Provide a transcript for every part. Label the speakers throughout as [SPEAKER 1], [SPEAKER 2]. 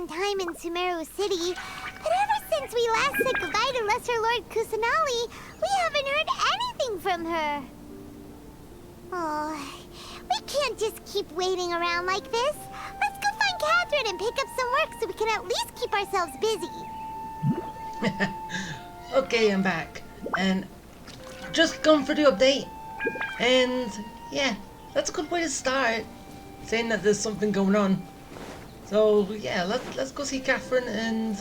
[SPEAKER 1] fun time in Sumeru City, but ever since we last said goodbye to Lesser Lord Kusanali, we haven't heard anything from her. Oh, we can't just keep waiting around like this. Let's go find Catherine and pick up some work so we can at least keep ourselves busy.
[SPEAKER 2] Okay, I'm back. And just gone for the update. And yeah, that's a good way to start. Saying that there's something going on. So yeah, let's go see Catherine and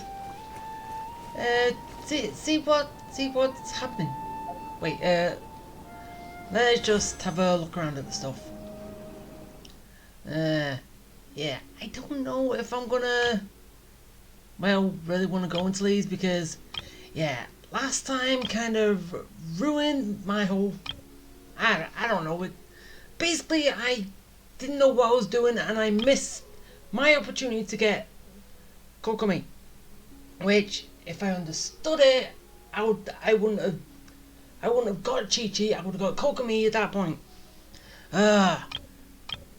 [SPEAKER 2] see what's happening. Wait, let's just have a look around at the stuff. Yeah, I don't know if I'm gonna really want to go into these because yeah, last time kind of ruined my whole I don't know it. Basically, I didn't know what I was doing and I missed my opportunity to get Kokomi, which if I understood it, I wouldn't have got Chi-Chi. I would have got Kokomi at that point. But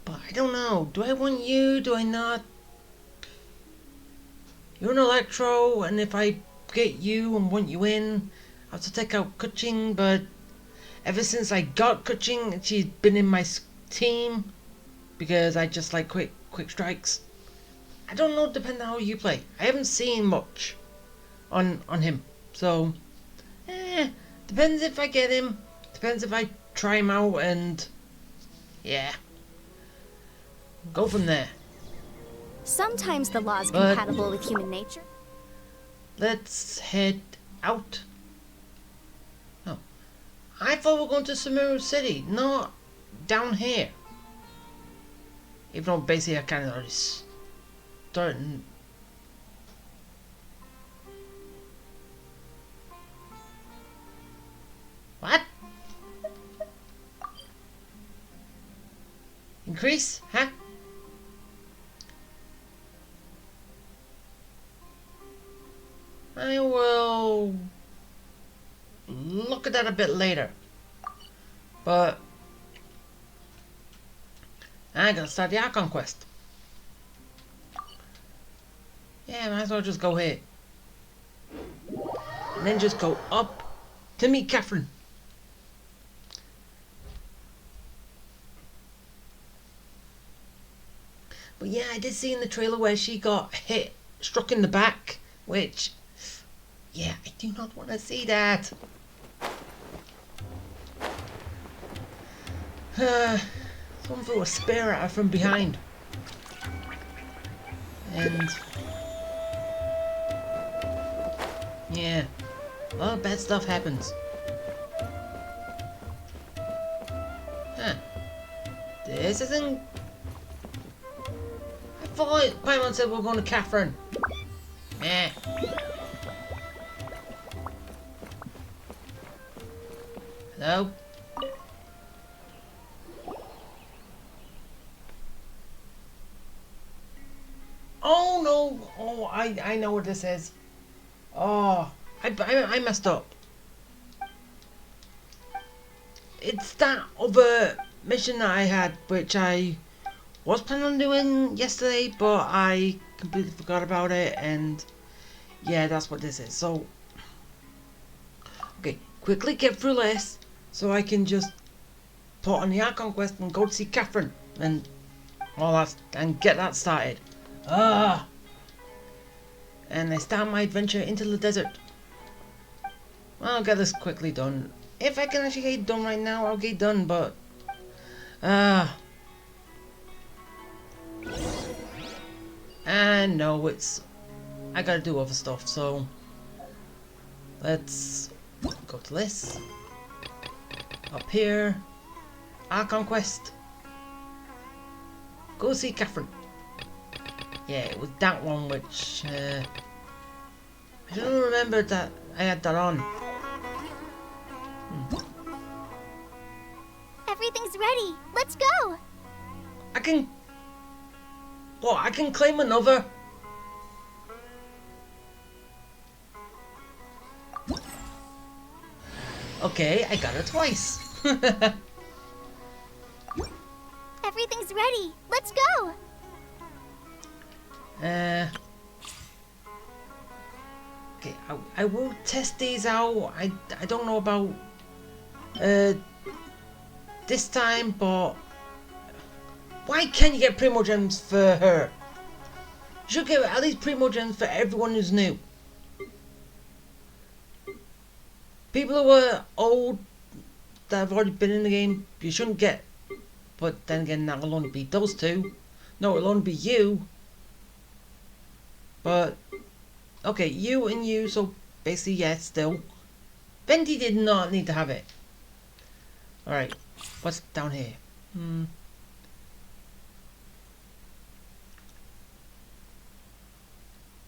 [SPEAKER 2] I don't know. Do I want you? Do I not? You're an Electro, and if I get you and want you in, I have to take out Kuching. But ever since I got Kuching, she's been in my team because I just like quick strikes. I don't know, depending on how you play. I haven't seen much on him, so depends if I get him. Depends if I try him out, and yeah, go from there.
[SPEAKER 3] Sometimes the law is compatible with human nature.
[SPEAKER 2] Let's head out. Oh, I thought we were going to Sumeru City, not down here. Even though basically I kind of already started. What? Increase? Huh? I will look at that a bit later. But I gotta start the Archon quest. Yeah, might as well just go here. And then just go up to meet Catherine. But yeah, I did see in the trailer where she got struck in the back, which, yeah, I do not want to see that. Someone threw a spear at her from behind. And yeah, a lot of bad stuff happens. Huh. This isn't... I thought Paimon said we're going to Catherine. Eh. Hello? Oh no! Oh, I know what this is. Oh, I messed up. It's that other mission that I had, which I was planning on doing yesterday, but I completely forgot about it, and yeah, that's what this is. So, okay, quickly get through this, so I can just put on the Archon quest and go to see Catherine, and all that, and get that started. And I start my adventure into the desert. Well, I'll get this quickly done. If I can actually get it done right now, I'll get it done, but and no, I gotta do other stuff, so let's go to this. Up here, Archon quest. Go see Catherine. Yeah, it was that one which I don't remember that I had that on.
[SPEAKER 1] Everything's ready. Let's go.
[SPEAKER 2] I can claim another. Okay, I got it twice.
[SPEAKER 1] Everything's ready. Let's go.
[SPEAKER 2] Okay, I will test these out. I don't know about this time, but why can't you get Primo Gems for her? You should get at least Primo Gems for everyone who's new. People who are old that have already been in the game, you shouldn't get. But then again, that will only be those two. No, it'll only be you. But okay, you and you, so basically yes, still. Venti did not need to have it. Alright, what's down here?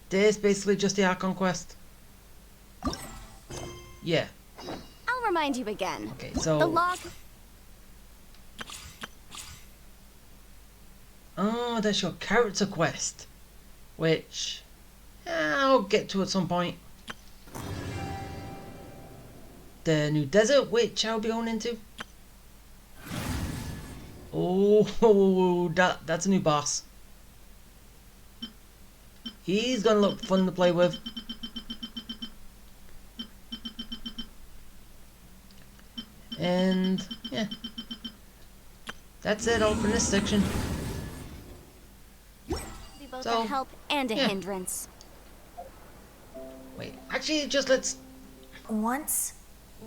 [SPEAKER 2] This basically just the Archon quest. Yeah.
[SPEAKER 3] I'll remind you again.
[SPEAKER 2] Okay, so
[SPEAKER 3] The log.
[SPEAKER 2] oh, that's your character quest, which I'll get to at some point. The new desert, which I'll be going into. Oh, that's a new boss. He's gonna look fun to play with. And yeah, that's it all for this section.
[SPEAKER 3] Be both
[SPEAKER 2] So,
[SPEAKER 3] a help and a
[SPEAKER 2] yeah.
[SPEAKER 3] hindrance.
[SPEAKER 2] Wait, actually, just let's.
[SPEAKER 4] Once,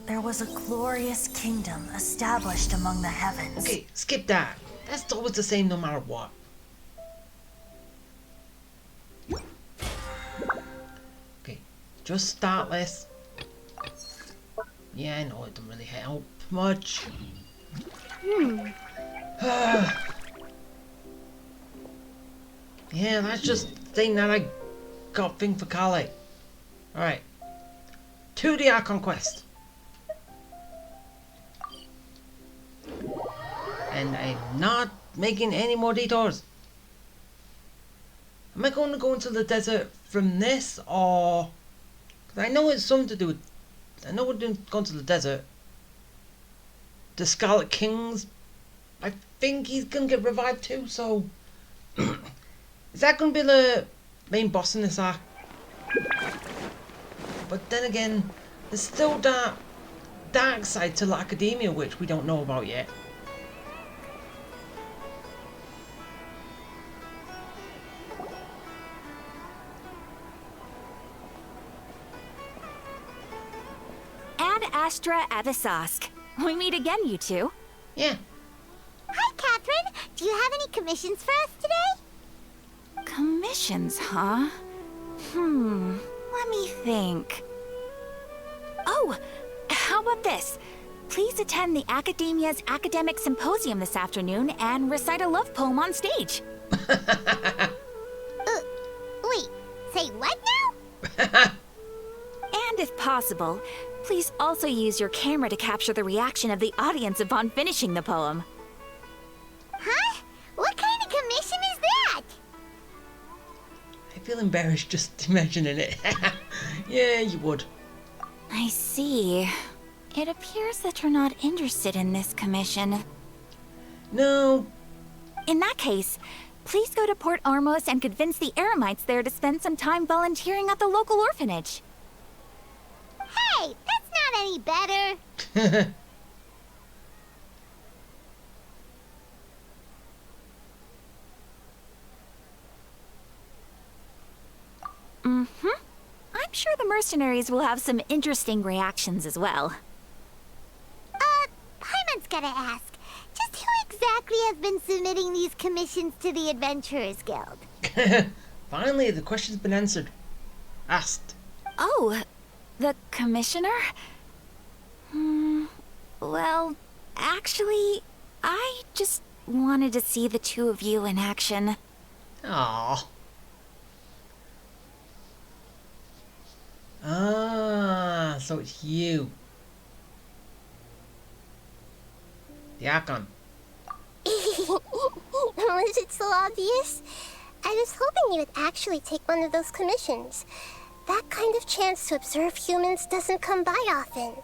[SPEAKER 4] there was a glorious kingdom established among the heavens.
[SPEAKER 2] Okay, skip that. That's always the same no matter what. Okay, just start this. Yeah, I know it doesn't really help much. Yeah, that's just the thing that I got thing for Kale. Alright. To the Archon quest. And I'm not making any more detours. Am I going to go into the desert from this, or... Cause I know it's something to do with... I know we're going to the desert. The Scarlet Kings. I think he's going to get revived too, so... Is that going to be the main boss in this arc? But then again, there's still that dark side to the Academia which we don't know about yet.
[SPEAKER 5] Ad Astra Avisask. We meet again, you two.
[SPEAKER 2] Yeah.
[SPEAKER 1] Hi, Catherine. Do you have any commissions for us today?
[SPEAKER 5] Commissions, huh? Let me think. Oh, how about this? Please attend the Academia's Academic Symposium this afternoon and recite a love poem on stage.
[SPEAKER 1] Wait, say what now?
[SPEAKER 5] And if possible, please also use your camera to capture the reaction of the audience upon finishing the poem.
[SPEAKER 1] Huh? What kind of commission is that?
[SPEAKER 2] I feel embarrassed just imagining it. Yeah, you would.
[SPEAKER 5] I see. It appears that you're not interested in this commission.
[SPEAKER 2] No.
[SPEAKER 5] In that case, please go to Port Ormos and convince the Eremites there to spend some time volunteering at the local orphanage.
[SPEAKER 1] Hey, that's not any better.
[SPEAKER 5] I'm sure the mercenaries will have some interesting reactions as well.
[SPEAKER 1] Paimon's gotta ask. Just who exactly has been submitting these commissions to the Adventurers Guild?
[SPEAKER 2] Finally, the question's been answered. Asked.
[SPEAKER 5] Oh, the commissioner? Well, actually, I just wanted to see the two of you in action.
[SPEAKER 2] Aww. Ah, so it's you. The Archon.
[SPEAKER 6] Was it so obvious? I was hoping you would actually take one of those commissions. That kind of chance to observe humans doesn't come by often.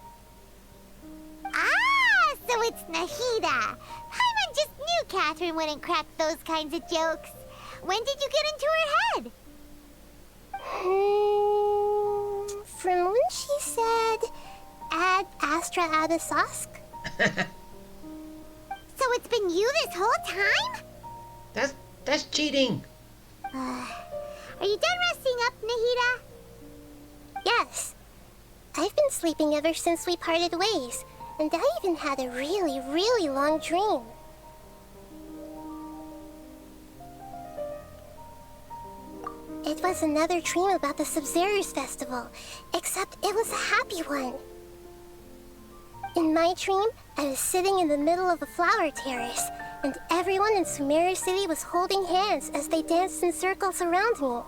[SPEAKER 1] Ah, so it's Nahida. Paimon just knew Catherine wouldn't crack those kinds of jokes. When did you get into her head?
[SPEAKER 6] extra Abyssosque.
[SPEAKER 1] So it's been you this whole time?
[SPEAKER 2] That's cheating.
[SPEAKER 1] Are you done resting up, Nahida?
[SPEAKER 6] Yes. I've been sleeping ever since we parted ways, and I even had a really, really long dream. It was another dream about the Sub-Zero's festival, except it was a happy one. In my dream, I was sitting in the middle of a flower terrace, and everyone in Sumeru City was holding hands as they danced in circles around me.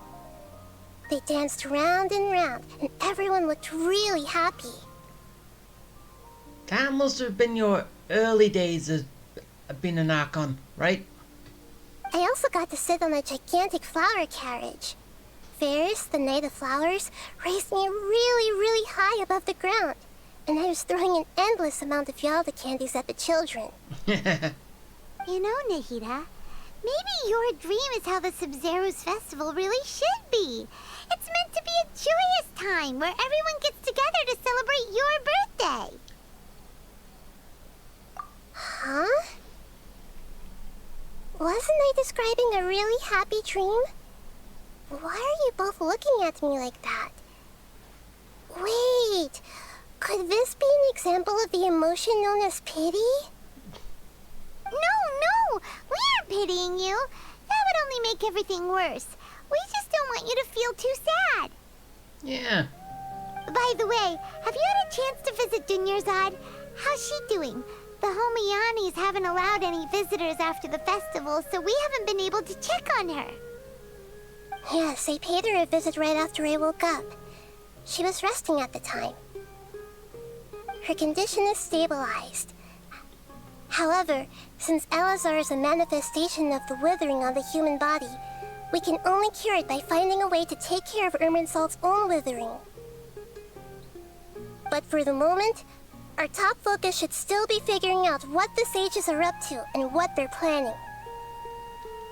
[SPEAKER 6] They danced round and round, and everyone looked really happy.
[SPEAKER 2] That must have been your early days of being an Archon, right?
[SPEAKER 6] I also got to sit on a gigantic flower carriage. Ferris, the Knight of Flowers, raised me really, really high above the ground, and I was throwing an endless amount of Yalda candies at the children.
[SPEAKER 1] You know, Nahida, maybe your dream is how the Sub-Zero's festival really should be. It's meant to be a joyous time where everyone gets together to celebrate your birthday.
[SPEAKER 6] Huh? Wasn't I describing a really happy dream? Why are you both looking at me like that? Wait, could this be an example of the emotion known as pity?
[SPEAKER 1] No, we aren't pitying you. That would only make everything worse. We just don't want you to feel too sad.
[SPEAKER 2] Yeah.
[SPEAKER 1] By the way, have you had a chance to visit Dunyarzad? How's she doing? The Homiyanis haven't allowed any visitors after the festival, so we haven't been able to check on her.
[SPEAKER 6] Yes, I paid her a visit right after I woke up. She was resting at the time. Her condition is stabilized. However, since Elazar is a manifestation of the withering on the human body, we can only cure it by finding a way to take care of Irminsul's own withering. But for the moment, our top focus should still be figuring out what the sages are up to and what they're planning.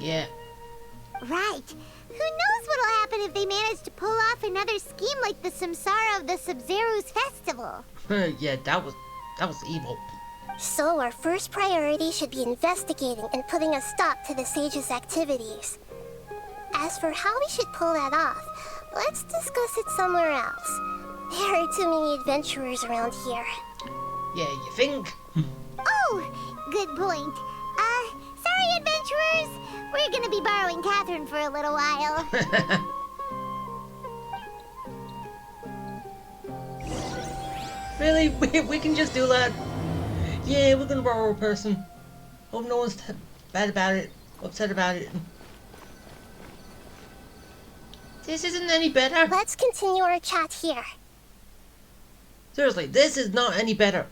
[SPEAKER 2] Yeah.
[SPEAKER 1] Right. Who knows what'll happen if they manage to pull off another scheme like the Samsara of the Sub-Zero's festival?
[SPEAKER 2] Yeah, that was evil.
[SPEAKER 6] So our first priority should be investigating and putting a stop to the sages' activities. As for how we should pull that off, let's discuss it somewhere else. There are too many adventurers around here.
[SPEAKER 2] Yeah, you think?
[SPEAKER 1] Oh, good point. Sorry, adventurers. We're gonna be borrowing Catherine for a little while.
[SPEAKER 2] Really? We can just do that? Yeah, we're gonna borrow a person. Hope no one's bad about it, upset about it. This isn't any better.
[SPEAKER 6] Let's continue our chat here.
[SPEAKER 2] Seriously, this is not any better.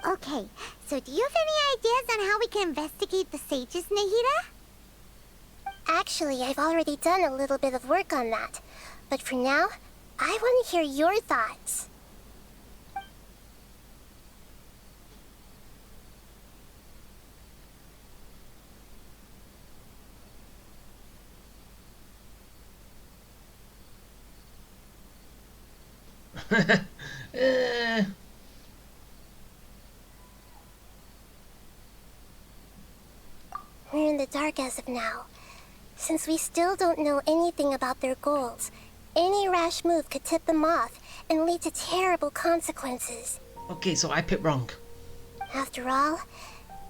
[SPEAKER 1] Okay, so do you have any ideas on how we can investigate the sages, Nahida?
[SPEAKER 6] Actually, I've already done a little bit of work on that. But for now, I want to hear your thoughts. We're in the dark as of now. Since we still don't know anything about their goals, any rash move could tip them off and lead to terrible consequences.
[SPEAKER 2] Okay, so I picked wrong.
[SPEAKER 6] After all,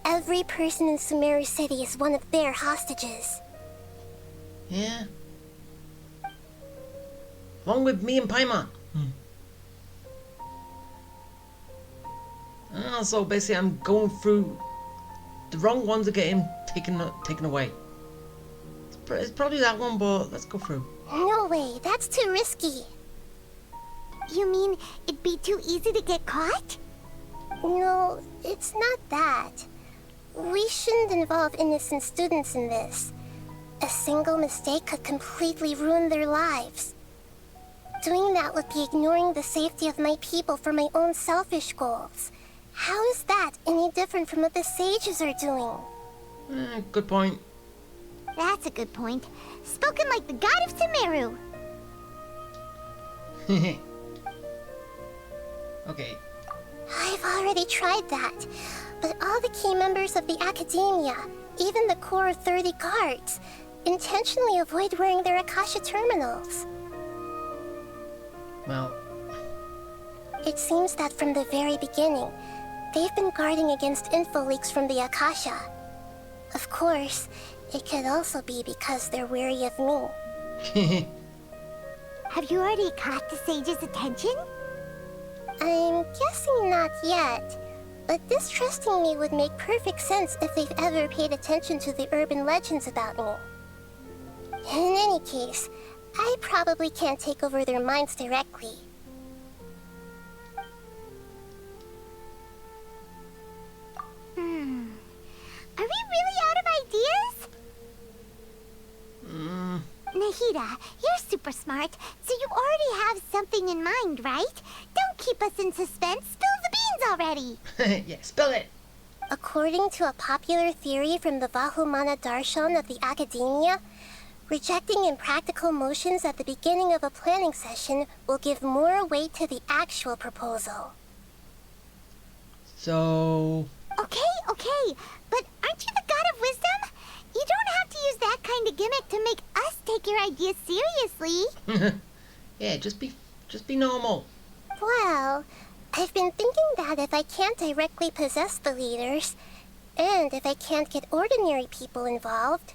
[SPEAKER 6] every person in Sumeru City is one of their hostages.
[SPEAKER 2] Yeah. Along with me and Paimon. So basically I'm going through the wrong ones are getting taken away. It's probably that one, but let's go through.
[SPEAKER 6] No way, that's too risky.
[SPEAKER 1] You mean it'd be too easy to get caught?
[SPEAKER 6] No, it's not that. We shouldn't involve innocent students in this. A single mistake could completely ruin their lives. Doing that would be ignoring the safety of my people for my own selfish goals. How is that any different from what the sages are doing?
[SPEAKER 2] Good point.
[SPEAKER 1] That's a good point. Spoken like the god of Sumeru.
[SPEAKER 2] Okay,
[SPEAKER 6] I've already tried that, but all the key members of the Academia, even the core 30 guards, intentionally avoid wearing their Akasha terminals.
[SPEAKER 2] Well,
[SPEAKER 6] It seems that from the very beginning, they've been guarding against info leaks from the Akasha. Of course, it could also be because they're wary of me.
[SPEAKER 1] Have you already caught the sage's attention?
[SPEAKER 6] I'm guessing not yet, but distrusting me would make perfect sense if they've ever paid attention to the urban legends about me. In any case, I probably can't take over their minds directly.
[SPEAKER 1] Are we really out of ideas? Nahida, you're super smart, so you already have something in mind, right? Don't keep us in suspense. Spill the beans already.
[SPEAKER 2] yeah, spill it.
[SPEAKER 6] According to a popular theory from the Vahumana Darshan of the Academia, rejecting impractical motions at the beginning of a planning session will give more weight to the actual proposal.
[SPEAKER 2] So...
[SPEAKER 1] Okay, but aren't you the god of wisdom? You don't have to use that kind of gimmick to make us take your ideas seriously.
[SPEAKER 2] yeah, just be normal.
[SPEAKER 6] Well, I've been thinking that if I can't directly possess the leaders, and if I can't get ordinary people involved,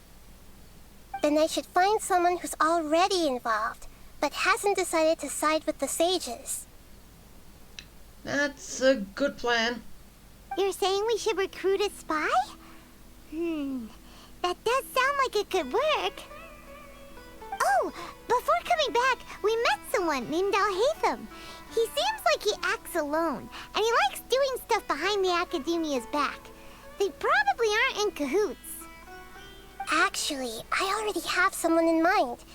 [SPEAKER 6] then I should find someone who's already involved, but hasn't decided to side with the sages.
[SPEAKER 2] That's a good plan.
[SPEAKER 1] You're saying we should recruit a spy? That does sound like it could work. Oh, before coming back, we met someone named Alhaitham. He seems like he acts alone, and he likes doing stuff behind the Academia's back. They probably aren't in cahoots.
[SPEAKER 6] Actually, I already have someone in mind.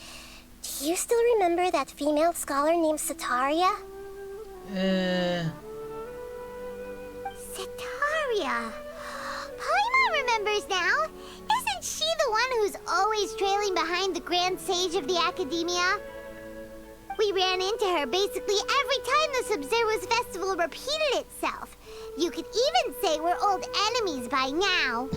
[SPEAKER 6] Do you still remember that female scholar named Sataria?
[SPEAKER 1] Sataria. Paimon remembers now. Isn't she the one who's always trailing behind the Grand Sage of the Academia? We ran into her basically every time the Sub-Zero's festival repeated itself. You could even say we're old enemies by now.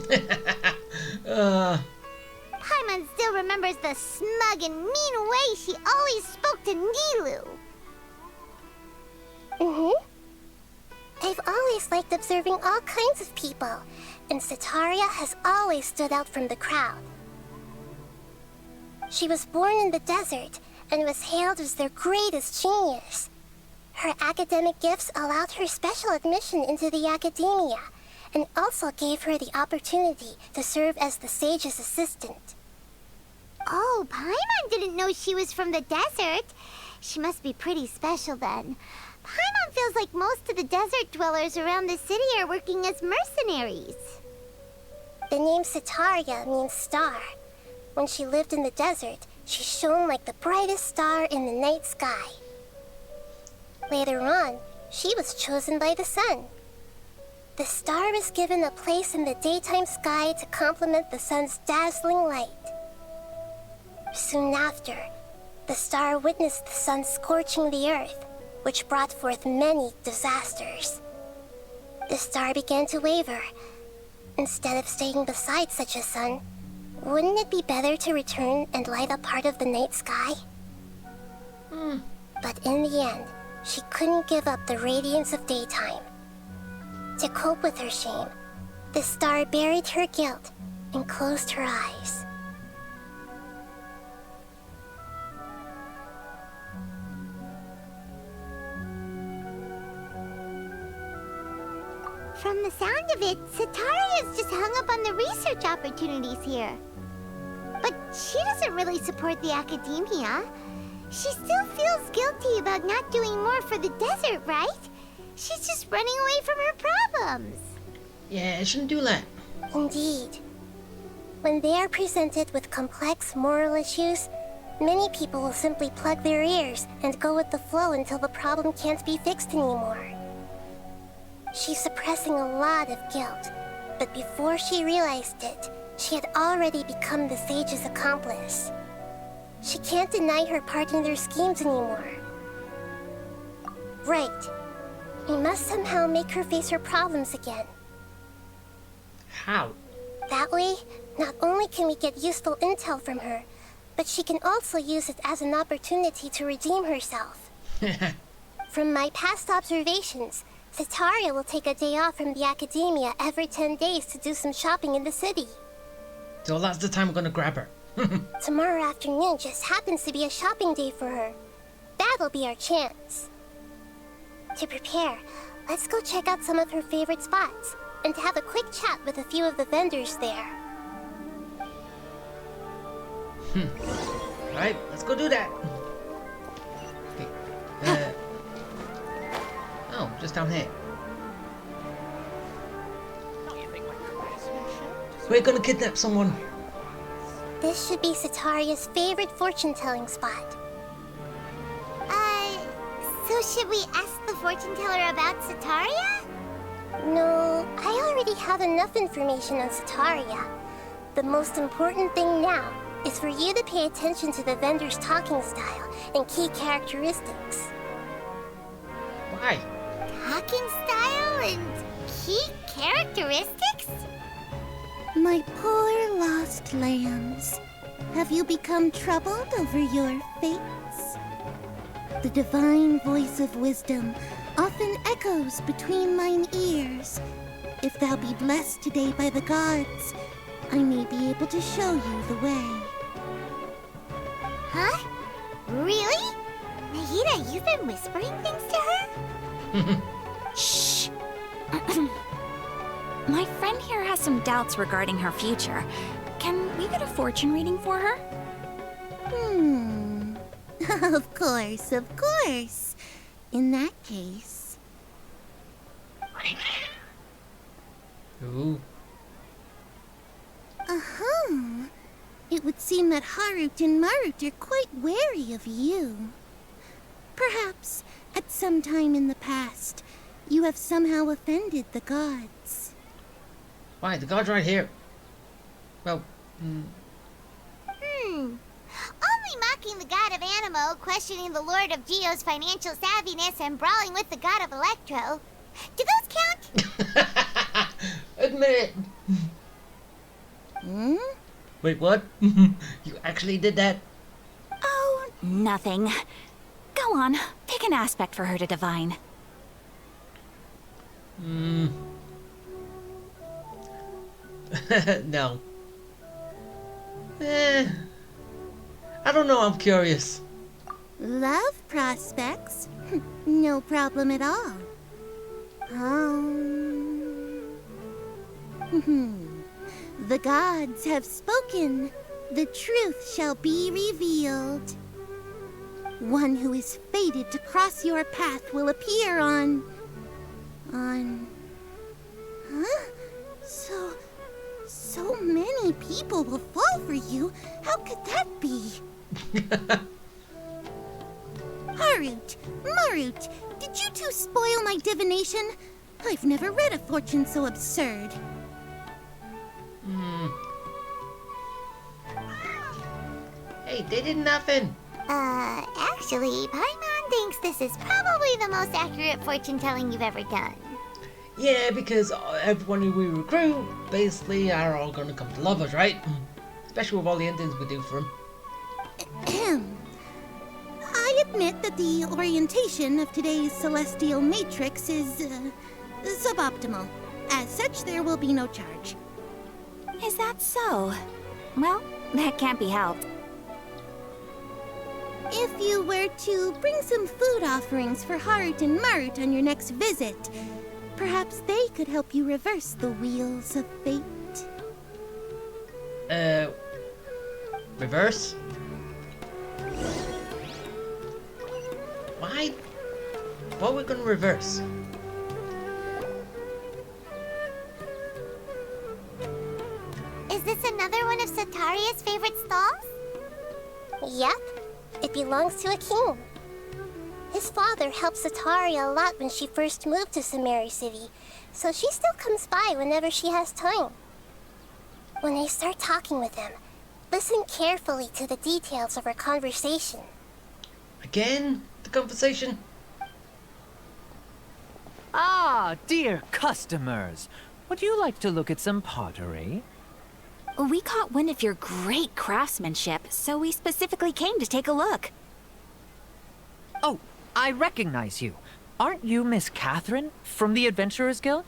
[SPEAKER 1] Paimon still remembers the smug and mean way she always spoke to Nilu.
[SPEAKER 6] I've always liked observing all kinds of people, and Sataria has always stood out from the crowd. She was born in the desert and was hailed as their greatest genius. Her academic gifts allowed her special admission into the Academia, and also gave her the opportunity to serve as the sage's assistant.
[SPEAKER 1] Oh, Paimon didn't know she was from the desert. She must be pretty special then. Paimon feels like most of the desert dwellers around the city are working as mercenaries.
[SPEAKER 6] The name Sataria means star. When she lived in the desert, she shone like the brightest star in the night sky. Later on, she was chosen by the sun. The star was given a place in the daytime sky to complement the sun's dazzling light. Soon after, the star witnessed the sun scorching the earth, which brought forth many disasters. The star began to waver. Instead of staying beside such a sun, wouldn't it be better to return and light up part of the night sky? But in the end, she couldn't give up the radiance of daytime. To cope with her shame, the star buried her guilt and closed her eyes.
[SPEAKER 1] From the sound of it, Sataria's just hung up on the research opportunities here. But she doesn't really support the Academia. She still feels guilty about not doing more for the desert, right? She's just running away from her problems.
[SPEAKER 2] Yeah, I shouldn't do that.
[SPEAKER 6] Indeed. When they are presented with complex moral issues, many people will simply plug their ears and go with the flow until the problem can't be fixed anymore. She's suppressing a lot of guilt, but before she realized it, she had already become the sage's accomplice. She can't deny her part in their schemes anymore. Right. We must somehow make her face her problems again.
[SPEAKER 2] How?
[SPEAKER 6] That way, not only can we get useful intel from her, but she can also use it as an opportunity to redeem herself. From my past observations, Setaria will take a day off from the academia every 10 days to do some shopping in the city.
[SPEAKER 2] So that's the time we're gonna grab her.
[SPEAKER 6] Tomorrow afternoon just happens to be a shopping day for her. That'll be our chance. To prepare, let's go check out some of her favorite spots and have a quick chat with a few of the vendors there.
[SPEAKER 2] Alright, let's go do that. Okay. Oh, just down here. We're gonna kidnap someone.
[SPEAKER 6] This should be Setaria's favorite fortune-telling spot.
[SPEAKER 1] So should we ask the fortune teller about Setaria?
[SPEAKER 6] No, I already have enough information on Setaria. The most important thing now is for you to pay attention to the vendor's talking style and key characteristics.
[SPEAKER 2] Why?
[SPEAKER 1] Talking style and key characteristics?
[SPEAKER 7] My poor lost lambs, have you become troubled over your fates? The divine voice of wisdom often echoes between mine ears. If thou be blessed today by the gods, I may be able to show you the way.
[SPEAKER 1] Huh? Really? Nahida, you've been whispering things to her?
[SPEAKER 5] Shh! My friend here has some doubts regarding her future. Can we get a fortune reading for her?
[SPEAKER 7] Of course, of course. In that case...
[SPEAKER 2] Ooh.
[SPEAKER 7] Uh-huh. It would seem that Harut and Marut are quite wary of you. Perhaps, at some time in the past, you have somehow offended the gods.
[SPEAKER 2] Why? The god's right here. Well,
[SPEAKER 1] Only mocking the god of Animo, questioning the lord of Geo's financial savviness, and brawling with the god of Electro. Do those count?
[SPEAKER 2] admit it. Wait, what? You actually did that?
[SPEAKER 5] Oh, nothing. Go on, pick an aspect for her to divine.
[SPEAKER 2] No. I don't know, I'm curious.
[SPEAKER 7] Love prospects? No problem at all. The gods have spoken. The truth shall be revealed. One who is fated to cross your path will appear on... Huh? So many people will fall for you. How could that be? Harut, Marut, did you two spoil my divination? I've never read a fortune so absurd.
[SPEAKER 2] Hey, they did nothing.
[SPEAKER 1] Actually, Paimon thinks this is probably the most accurate fortune telling you've ever done.
[SPEAKER 2] Yeah, because everyone who we recruit basically are all gonna come to love us, right? Especially with all the endings we do for them.
[SPEAKER 7] I admit that the orientation of today's celestial matrix is suboptimal. As such, there will be no charge.
[SPEAKER 5] Is that so? Well, that can't be helped.
[SPEAKER 7] If you were to bring some food offerings for Harut and Marut on your next visit, perhaps they could help you reverse the wheels of fate.
[SPEAKER 2] Reverse? Why? What are we gonna reverse?
[SPEAKER 1] Is this another one of Setaria's favorite stalls?
[SPEAKER 6] Yep, it belongs to a king. His father helped Setaria a lot when she first moved to Samari City, so she still comes by whenever she has time. When I start talking with him, listen carefully to the details of our conversation.
[SPEAKER 2] Again? The conversation?
[SPEAKER 8] Ah, dear customers. Would you like to look at some pottery?
[SPEAKER 5] We caught wind of your great craftsmanship, so we specifically came to take a look.
[SPEAKER 8] Oh, I recognize you. Aren't you Miss Catherine from the Adventurers Guild?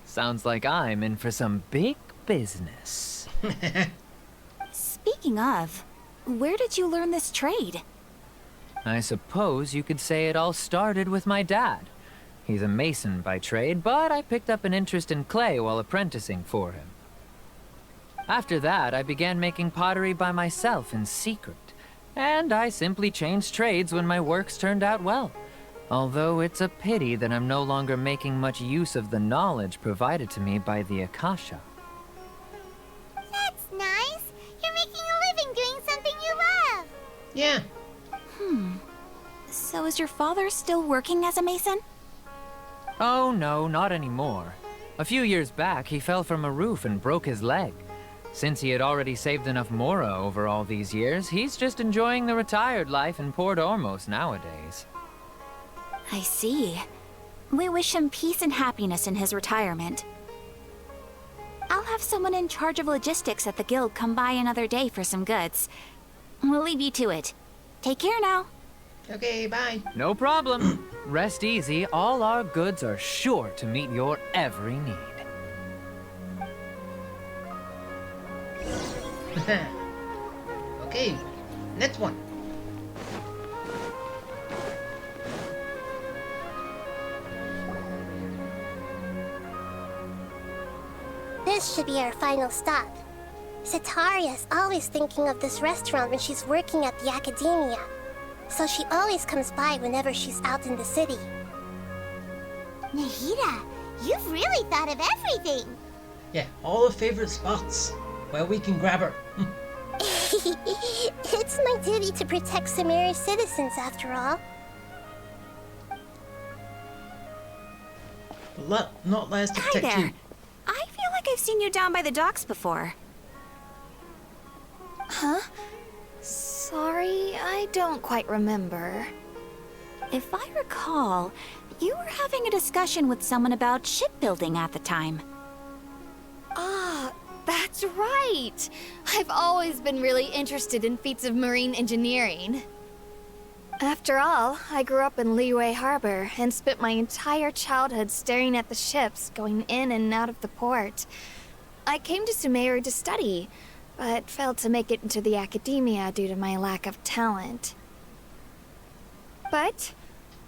[SPEAKER 8] Sounds like I'm in for some big business.
[SPEAKER 5] Speaking of, where did you learn this trade?
[SPEAKER 8] I suppose you could say it all started with my dad. He's a mason by trade, but I picked up an interest in clay while apprenticing for him. After that, I began making pottery by myself in secret, and I simply changed trades when my works turned out well. Although it's a pity that I'm no longer making much use of the knowledge provided to me by the Akasha.
[SPEAKER 1] That's nice. You're making a living doing something you love.
[SPEAKER 2] Yeah.
[SPEAKER 5] So is your father still working as a mason?
[SPEAKER 8] Oh no, not anymore. A few years back, he fell from a roof and broke his leg. Since he had already saved enough mora over all these years, he's just enjoying the retired life in Port Ormos nowadays.
[SPEAKER 5] I see. We wish him peace and happiness in his retirement. I'll have someone in charge of logistics at the guild come by another day for some goods. We'll leave you to it. Take care now.
[SPEAKER 2] Okay, bye.
[SPEAKER 8] No problem. Rest easy, all our goods are sure to meet your every need.
[SPEAKER 2] Okay, next one.
[SPEAKER 6] This should be our final stop. Sitaria's always thinking of this restaurant when she's working at the academia, so she always comes by whenever she's out in the city.
[SPEAKER 1] Nahida, you've really thought of everything.
[SPEAKER 2] Yeah, all her favorite spots where we can grab her.
[SPEAKER 6] It's my duty to protect Samaria's citizens, after all.
[SPEAKER 2] But not let us
[SPEAKER 5] Hi
[SPEAKER 2] protect
[SPEAKER 5] there.
[SPEAKER 2] you.
[SPEAKER 5] I feel like I've seen you down by the docks before.
[SPEAKER 3] Huh? Sorry, I don't quite remember.
[SPEAKER 5] If I recall, you were having a discussion with someone about shipbuilding at the time.
[SPEAKER 3] Ah, that's right! I've always been really interested in feats of marine engineering. After all, I grew up in Liyue Harbor and spent my entire childhood staring at the ships going in and out of the port. I came to Sumeru to study, but failed to make it into the academia due to my lack of talent. But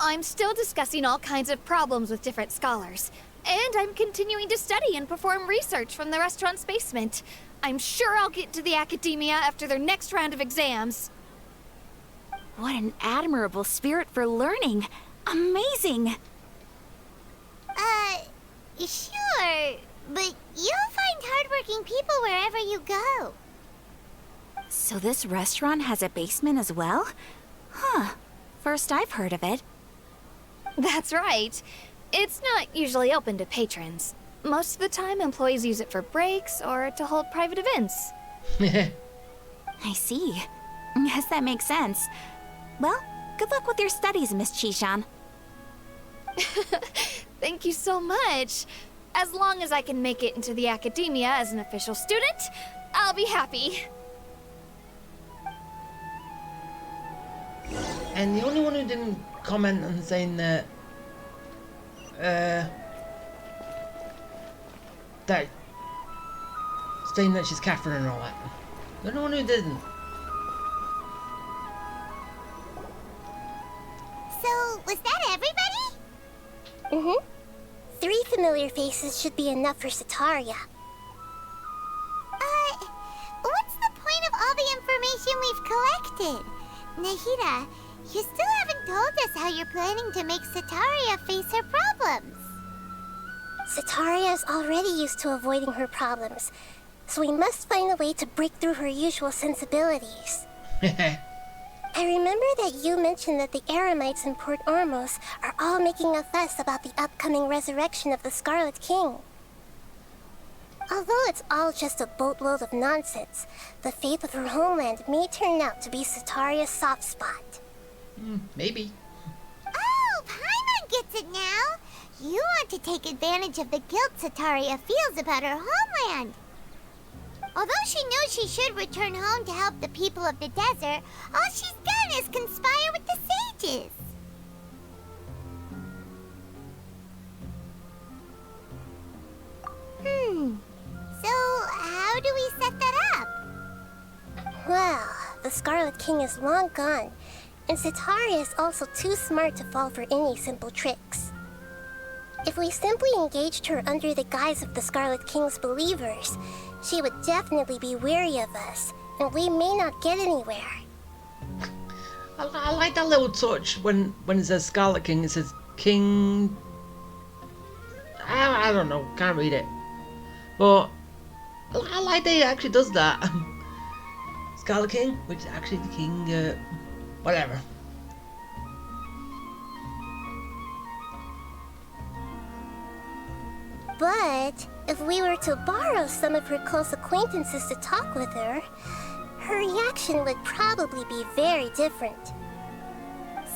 [SPEAKER 3] I'm still discussing all kinds of problems with different scholars, and I'm continuing to study and perform research from the restaurant's basement. I'm sure I'll get to the academia after their next round of exams.
[SPEAKER 5] What an admirable spirit for learning. Amazing.
[SPEAKER 1] Sure, but you'll find hardworking people wherever you go.
[SPEAKER 5] So this restaurant has a basement as well? Huh. First I've heard of it.
[SPEAKER 3] That's right. It's not usually open to patrons. Most of the time, employees use it for breaks or to hold private events.
[SPEAKER 5] I see. Yes, that makes sense. Well, good luck with your studies, Miss Chishan.
[SPEAKER 3] Thank you so much. As long as I can make it into the academia as an official student, I'll be happy.
[SPEAKER 2] And the only one who didn't comment on saying that, saying that she's Catherine and all that. The only one who didn't.
[SPEAKER 1] So, was that everybody?
[SPEAKER 6] Mm-hmm. 3 familiar faces should be enough for Sitaria.
[SPEAKER 1] What's the point of all the information we've collected? Nahida, you still haven't told us how you're planning to make Sitaria face her problems.
[SPEAKER 6] Sitaria is already used to avoiding her problems, so we must find a way to break through her usual sensibilities. I remember that you mentioned that the Eremites in Port Ormos are all making a fuss about the upcoming resurrection of the Scarlet King. Although it's all just a boatload of nonsense, the faith of her homeland may turn out to be Sitaria's soft spot.
[SPEAKER 2] Maybe.
[SPEAKER 1] Oh, Paimon gets it now. You want to take advantage of the guilt Sataria feels about her homeland. Although she knows she should return home to help the people of the desert, all she's done is conspire with the sages. So how do we set that up?
[SPEAKER 6] Well, the Scarlet King is long gone, and Sitaria is also too smart to fall for any simple tricks. If we simply engaged her under the guise of the Scarlet King's believers, she would definitely be wary of us, and we may not get anywhere.
[SPEAKER 2] I like that little touch when it says Scarlet King. It says King. I don't know, can't read it, but I like that it actually does that. Scarlet King, which is actually the king. Whatever.
[SPEAKER 6] But if we were to borrow some of her close acquaintances to talk with her, her reaction would probably be very different.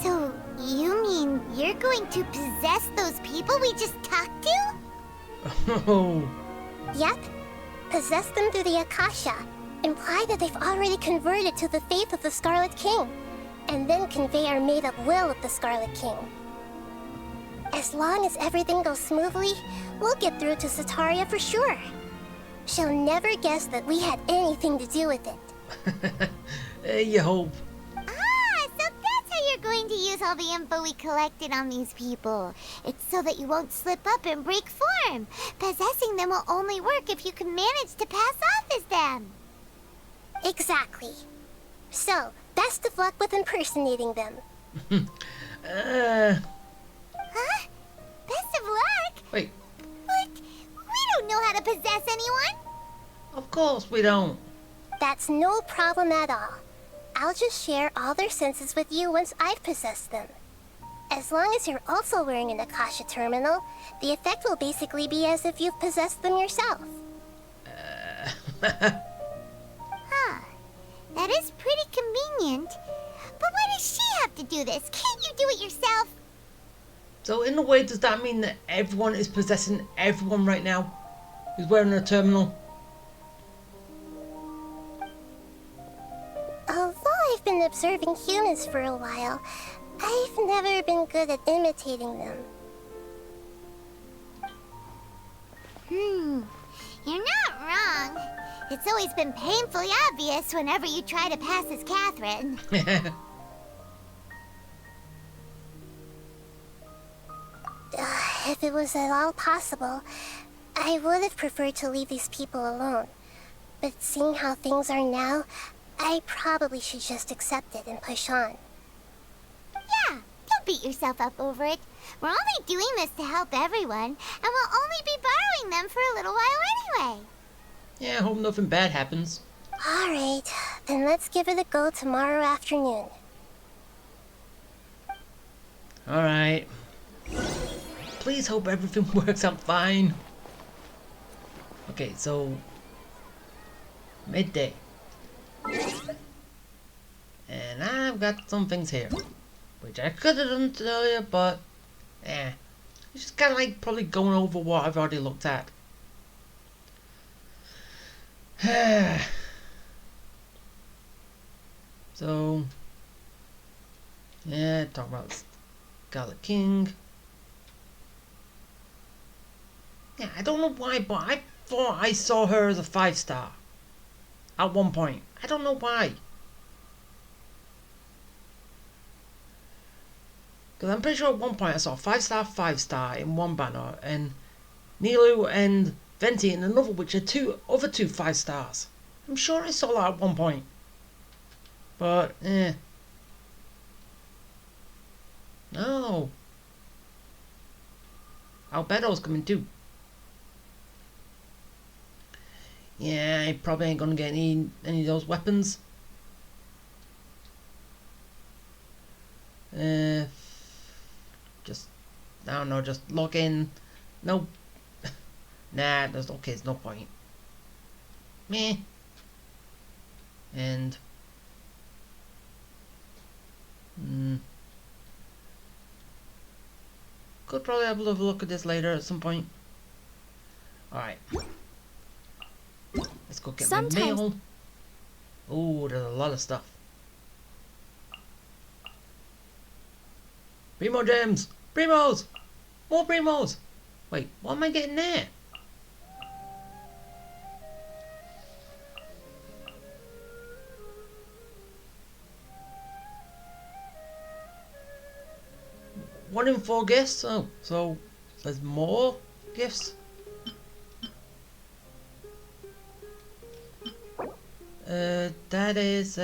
[SPEAKER 1] So you mean you're going to possess those people we just talked to?
[SPEAKER 2] Oh.
[SPEAKER 6] Yep. Possess them through the Akasha. Imply that they've already converted to the faith of the Scarlet King, and then convey our made-up will of the Scarlet King. As long as everything goes smoothly, we'll get through to Sataria for sure. She'll never guess that we had anything to do with it.
[SPEAKER 2] You hope.
[SPEAKER 1] Ah, so that's how you're going to use all the info we collected on these people. It's so that you won't slip up and break form. Possessing them will only work if you can manage to pass off as them.
[SPEAKER 6] Exactly. So, best of luck with impersonating them.
[SPEAKER 1] Huh? Best of luck?
[SPEAKER 2] Wait.
[SPEAKER 1] But we don't know how to possess anyone.
[SPEAKER 2] Of course we don't.
[SPEAKER 6] That's no problem at all. I'll just share all their senses with you once I've possessed them. As long as you're also wearing an Akasha terminal, the effect will basically be as if you've possessed them yourself.
[SPEAKER 1] Huh. That is pretty convenient. But why does she have to do this? Can't you do it yourself?
[SPEAKER 2] So in a way, does that mean that everyone is possessing everyone right now who's wearing a terminal?
[SPEAKER 6] Although I've been observing humans for a while, I've never been good at imitating them.
[SPEAKER 1] You're not wrong. It's always been painfully obvious whenever you try to pass as Catherine.
[SPEAKER 6] If it was at all possible, I would have preferred to leave these people alone. But seeing how things are now, I probably should just accept it and push on.
[SPEAKER 1] Yeah, don't beat yourself up over it. We're only doing this to help everyone, and we'll only be borrowing them for a little while anyway.
[SPEAKER 2] Yeah, I hope nothing bad happens.
[SPEAKER 6] Alright, then let's give it a go tomorrow afternoon.
[SPEAKER 2] Alright. Please hope everything works out fine. Okay, so midday. And I've got some things here, which I could have done earlier, but it's just kind of like probably going over what I've already looked at. So yeah, talk about Scarlet King. Yeah, I don't know why, but I thought I saw her as a 5-star at one point. I don't know why. Because I'm pretty sure at one point I saw 5-star, 5-star in one banner, and Nilu and Venti in another, which are other two 5-stars. I'm sure I saw that at one point. But, no. Albedo's coming too. Yeah, I probably ain't gonna get any of those weapons. Just, I don't know, just log in. No. Nah, there's okay, there's no point. Meh. And could probably have a little look at this later at some point. Alright. Let's go get my mail. Oh, there's a lot of stuff. Primo gems! Primos! More primos! Wait, what am I getting there? One in 4 gifts? Oh, so there's more gifts? That is,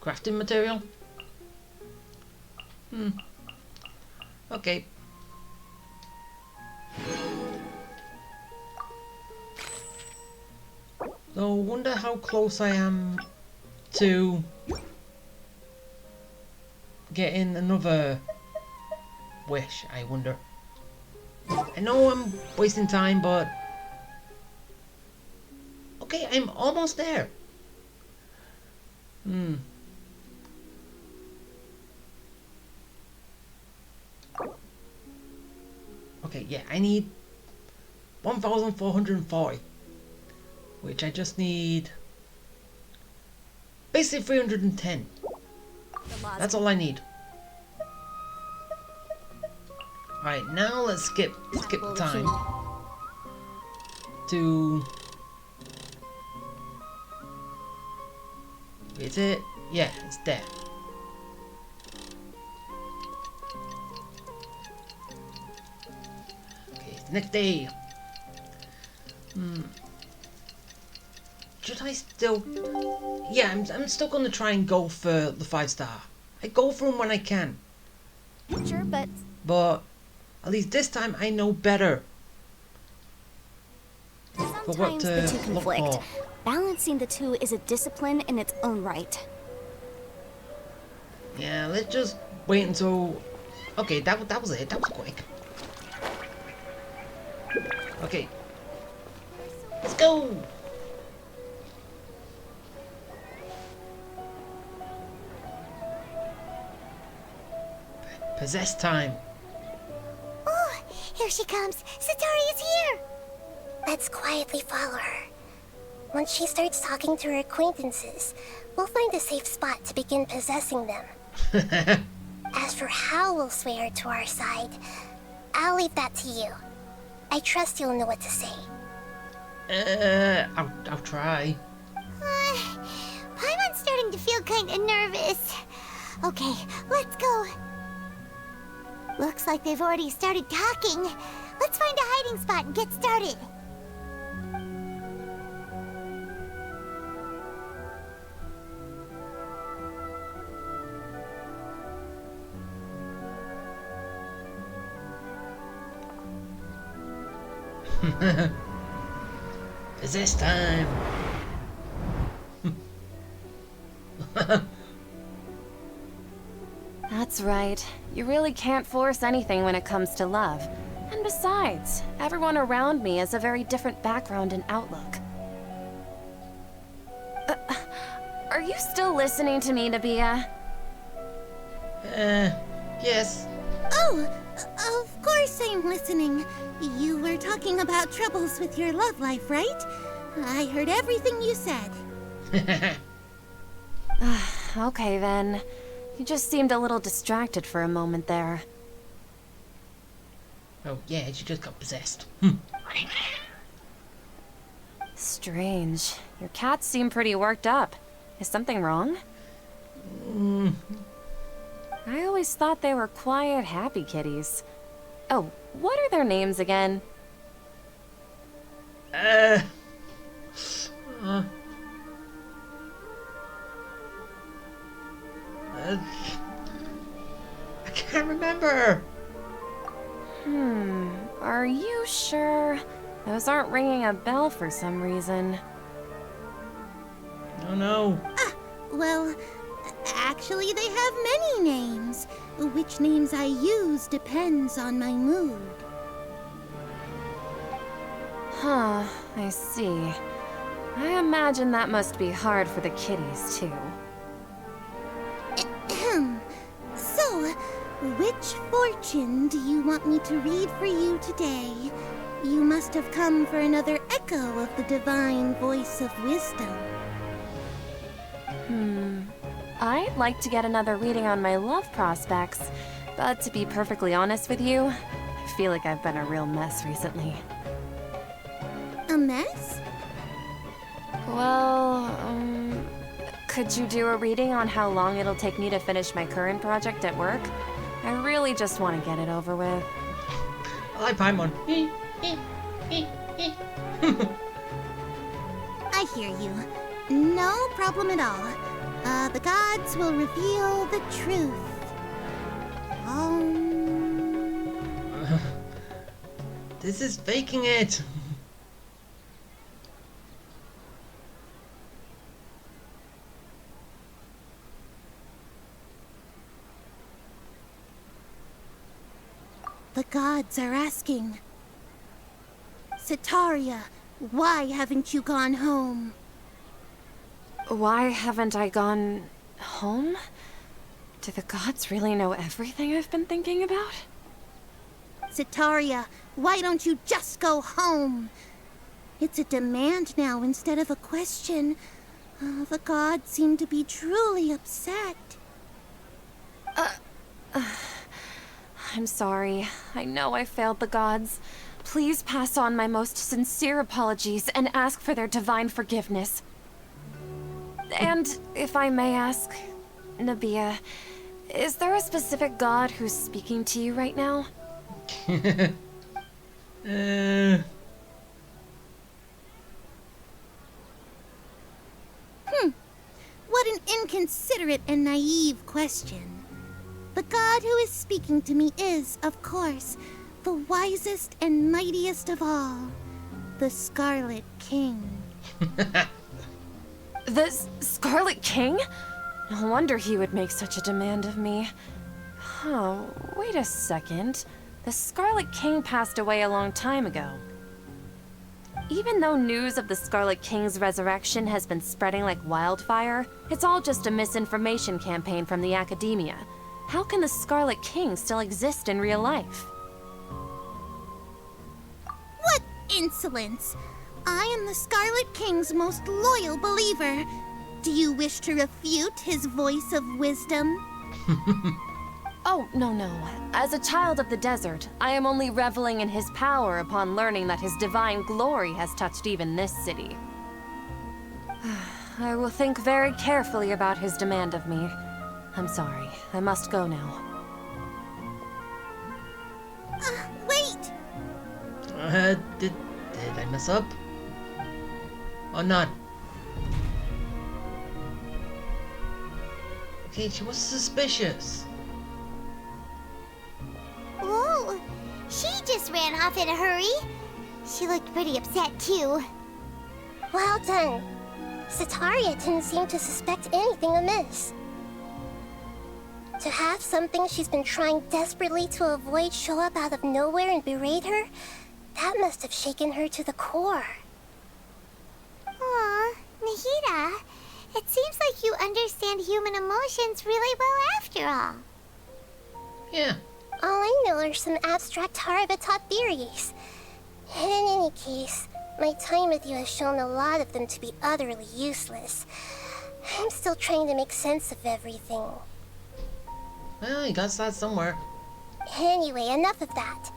[SPEAKER 2] crafting material? Okay. So, I wonder how close I am to getting another wish, I wonder. I know I'm wasting time, but... Okay, I'm almost there. Okay, yeah, I need 1,440. Which I just need... basically 310. That's all I need. Alright, now let's skip the time to... Is it? Yeah, it's there. Okay, it's the next day. Should I still... Yeah, I'm still gonna try and go for the 5-star. I go for them when I can.
[SPEAKER 3] Sure, but
[SPEAKER 2] at least this time I know better.
[SPEAKER 9] Sometimes the two conflict. Balancing the two is a discipline in its own right.
[SPEAKER 2] Yeah, let's just wait until... Okay, that was it. That was quick. Okay. Let's go! Possess time.
[SPEAKER 1] Oh, here she comes. Satori is here.
[SPEAKER 6] Let's quietly follow her. Once she starts talking to her acquaintances, we'll find a safe spot to begin possessing them. As for how we'll sway her to our side, I'll leave that to you. I trust you'll know what to say.
[SPEAKER 2] I'll try.
[SPEAKER 1] Paimon's starting to feel kind of nervous. Okay, let's go. Looks like they've already started talking. Let's find a hiding spot and get started.
[SPEAKER 2] Possess time.
[SPEAKER 10] That's right. You really can't force anything when it comes to love. And besides, everyone around me has a very different background and outlook. Are you still listening to me, Nabia?
[SPEAKER 2] Yes.
[SPEAKER 7] Oh, of course I'm listening. You were talking about troubles with your love life, right? I heard everything you said.
[SPEAKER 10] Okay then. You just seemed a little distracted for a moment there.
[SPEAKER 2] Oh yeah, she just got possessed.
[SPEAKER 10] Strange. Your cats seem pretty worked up. Is something wrong? I always thought they were quiet, happy kitties. Oh, what are their names again?
[SPEAKER 2] I can't remember.
[SPEAKER 10] Are you sure? Those aren't ringing a bell for some reason.
[SPEAKER 2] Oh no.
[SPEAKER 7] Well, actually they have many names. Which names I use depends on my mood.
[SPEAKER 10] Huh, I see. I imagine that must be hard for the kitties, too.
[SPEAKER 7] So, which fortune do you want me to read for you today? You must have come for another echo of the divine voice of wisdom.
[SPEAKER 10] I'd like to get another reading on my love prospects, but to be perfectly honest with you, I feel like I've been a real mess recently.
[SPEAKER 7] A mess?
[SPEAKER 10] Well, could you do a reading on how long it'll take me to finish my current project at work? I really just want to get it over with.
[SPEAKER 2] I like Paimon.
[SPEAKER 7] I hear you. No problem at all. The gods will reveal the truth.
[SPEAKER 2] This is faking it.
[SPEAKER 7] The gods are asking. Sitaria, why haven't you gone home?
[SPEAKER 10] Why haven't I gone home? Do the gods really know everything I've been thinking about?
[SPEAKER 7] Sitaria, why don't you just go home? It's a demand now instead of a question. The gods seem to be truly upset.
[SPEAKER 10] I'm sorry. I know I failed the gods. Please pass on my most sincere apologies and ask for their divine forgiveness. And if I may ask, Nabia, is there a specific god who's speaking to you right now?
[SPEAKER 7] What an inconsiderate and naive question. The god who is speaking to me is, of course, the wisest and mightiest of all, the Scarlet King.
[SPEAKER 10] The Scarlet King? No wonder he would make such a demand of me. Oh, wait a second. The Scarlet King passed away a long time ago. Even though news of the Scarlet King's resurrection has been spreading like wildfire, it's all just a misinformation campaign from the academia. How can the Scarlet King still exist in real life?
[SPEAKER 7] What insolence! I am the Scarlet King's most loyal believer. Do you wish to refute his voice of wisdom?
[SPEAKER 10] Oh, no. As a child of the desert, I am only reveling in his power upon learning that his divine glory has touched even this city. I will think very carefully about his demand of me. I'm sorry. I must go now.
[SPEAKER 7] Wait!
[SPEAKER 2] Did I mess up? Or not? Okay, she was suspicious.
[SPEAKER 1] Whoa! She just ran off in a hurry. She looked pretty upset, too.
[SPEAKER 6] Well done. Sitaria didn't seem to suspect anything amiss. To have something she's been trying desperately to avoid show up out of nowhere and berate her, that must have shaken her to the core.
[SPEAKER 1] Aw, Nahida, it seems like you understand human emotions really well after all.
[SPEAKER 2] Yeah.
[SPEAKER 6] All I know are some abstract Harabatot theories. And in any case, my time with you has shown a lot of them to be utterly useless. I'm still trying to make sense of everything.
[SPEAKER 2] Well, you got that somewhere.
[SPEAKER 6] Anyway, enough of that.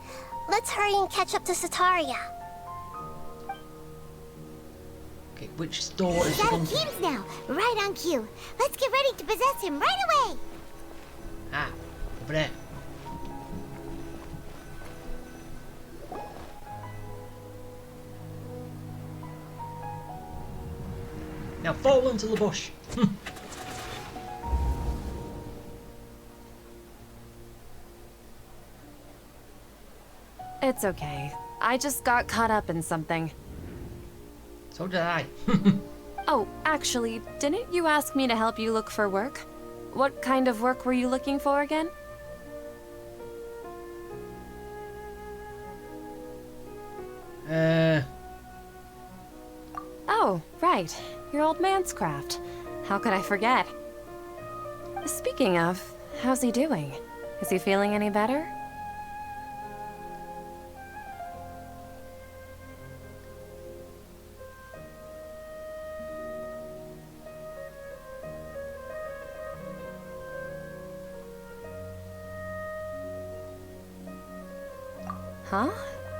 [SPEAKER 6] Let's hurry and catch up to Sitaria.
[SPEAKER 2] Okay, which store is she
[SPEAKER 1] He's out
[SPEAKER 2] going
[SPEAKER 1] of
[SPEAKER 2] to?
[SPEAKER 1] teams now, right on cue. Let's get ready to possess him right away.
[SPEAKER 2] Ah, over there. Now fall into the bush.
[SPEAKER 10] It's okay. I just got caught up in something.
[SPEAKER 2] So did I.
[SPEAKER 10] Oh, actually, didn't you ask me to help you look for work? What kind of work were you looking for again? Oh, right. Your old man's craft. How could I forget? Speaking of, how's he doing? Is he feeling any better? Huh?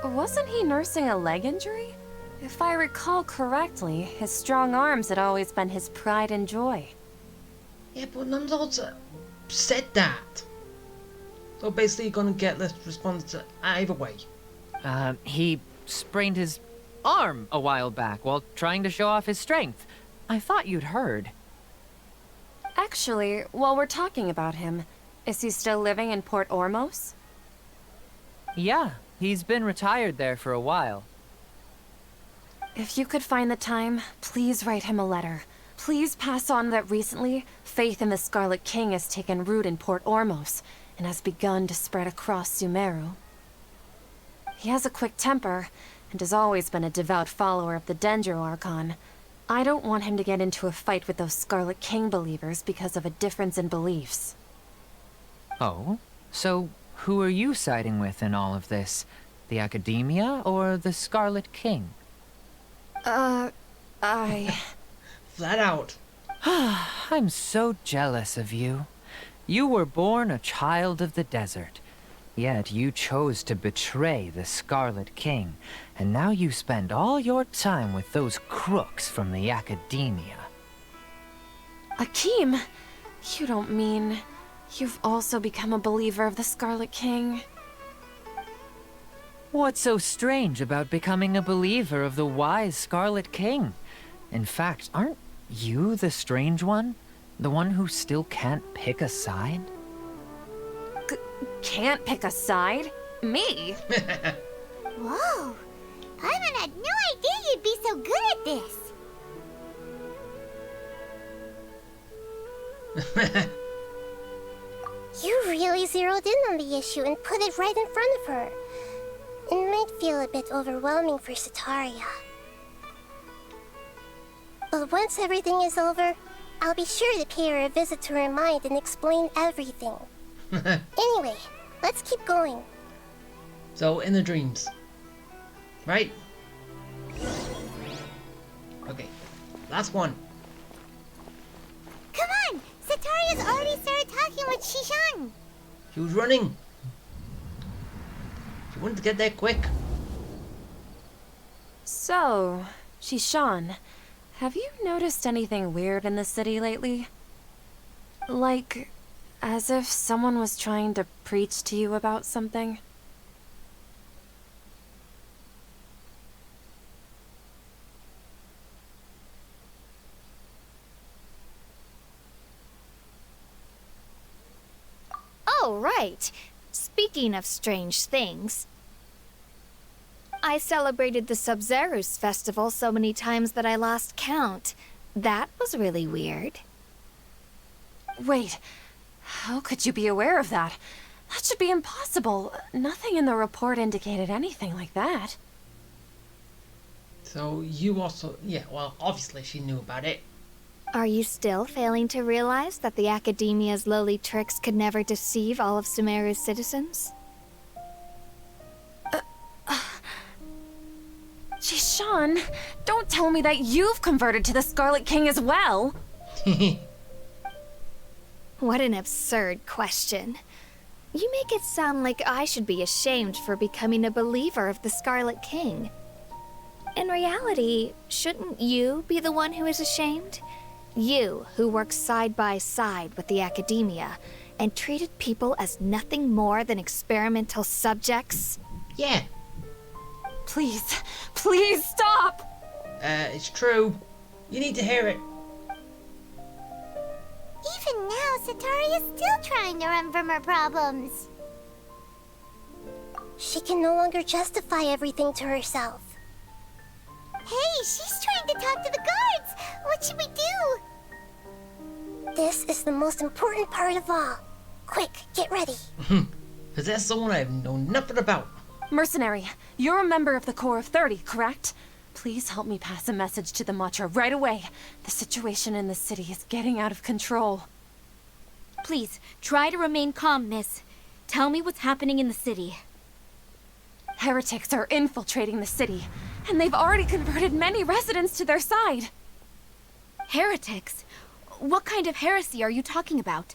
[SPEAKER 10] Wasn't he nursing a leg injury? If I recall correctly, his strong arms had always been his pride and joy.
[SPEAKER 2] Yeah, but none of those said that. So basically you're gonna get less response either way.
[SPEAKER 8] He sprained his arm a while back while trying to show off his strength. I thought you'd heard.
[SPEAKER 10] Actually, while we're talking about him, is he still living in Port Ormos?
[SPEAKER 8] Yeah, he's been retired there for a while.
[SPEAKER 10] If you could find the time, please write him a letter. Please pass on that recently, faith in the Scarlet King has taken root in Port Ormos and has begun to spread across Sumeru. He has a quick temper and has always been a devout follower of the Dendro Archon. I don't want him to get into a fight with those Scarlet King believers because of a difference in beliefs.
[SPEAKER 8] Oh? So who are you siding with in all of this? The Academia or the Scarlet King?
[SPEAKER 2] Flat out.
[SPEAKER 8] I'm so jealous of you. You were born a child of the desert, yet you chose to betray the Scarlet King, and now you spend all your time with those crooks from the Academia.
[SPEAKER 10] Akeem, you don't mean you've also become a believer of the Scarlet King?
[SPEAKER 8] What's so strange about becoming a believer of the wise Scarlet King? In fact, aren't you the strange one? The one who still can't pick a side?
[SPEAKER 10] Can't pick a side? Me?
[SPEAKER 1] Whoa! Paimon had no idea you'd be so good at this!
[SPEAKER 6] You really zeroed in on the issue and put it right in front of her. It might feel a bit overwhelming for Setaria. But once everything is over, I'll be sure to pay her a visit to her mind and explain everything. Anyway, let's keep going.
[SPEAKER 2] So, in the dreams. Right? Okay, last one.
[SPEAKER 1] Come on! Setaria's already started talking with Shishan!
[SPEAKER 2] She was running. She wanted to get there quick.
[SPEAKER 10] So, Shishan, have you noticed anything weird in the city lately? Like, as if someone was trying to preach to you about something?
[SPEAKER 3] Oh, right. Speaking of strange things, I celebrated the Sub-Zerus festival so many times that I lost count. That was really weird.
[SPEAKER 10] Wait, how could you be aware of that? That should be impossible. Nothing in the report indicated anything like that.
[SPEAKER 2] So you also, yeah, well, obviously she knew about it.
[SPEAKER 3] Are you still failing to realize that the Academia's lowly tricks could never deceive all of Sumeru's citizens?
[SPEAKER 10] Shishan, don't tell me that you've converted to the Scarlet King as well!
[SPEAKER 3] What an absurd question. You make it sound like I should be ashamed for becoming a believer of the Scarlet King. In reality, shouldn't you be the one who is ashamed? You, who works side by side with the Academia and treated people as nothing more than experimental subjects?
[SPEAKER 2] Yeah.
[SPEAKER 10] Please, please stop!
[SPEAKER 2] It's true. You need to hear it.
[SPEAKER 1] Even now, Setaria's still trying to run from her problems.
[SPEAKER 6] She can no longer justify everything to herself.
[SPEAKER 1] Hey, she's trying to talk to the guards! What should we do?
[SPEAKER 6] This is the most important part of all. Quick, get ready.
[SPEAKER 2] Possess someone I know nothing about.
[SPEAKER 10] Mercenary, you're a member of the Corps of 30, correct? Please help me pass a message to the Matra right away. The situation in the city is getting out of control.
[SPEAKER 9] Please, try to remain calm, miss. Tell me what's happening in the city.
[SPEAKER 10] Heretics are infiltrating the city, and they've already converted many residents to their side.
[SPEAKER 9] Heretics? What kind of heresy are you talking about?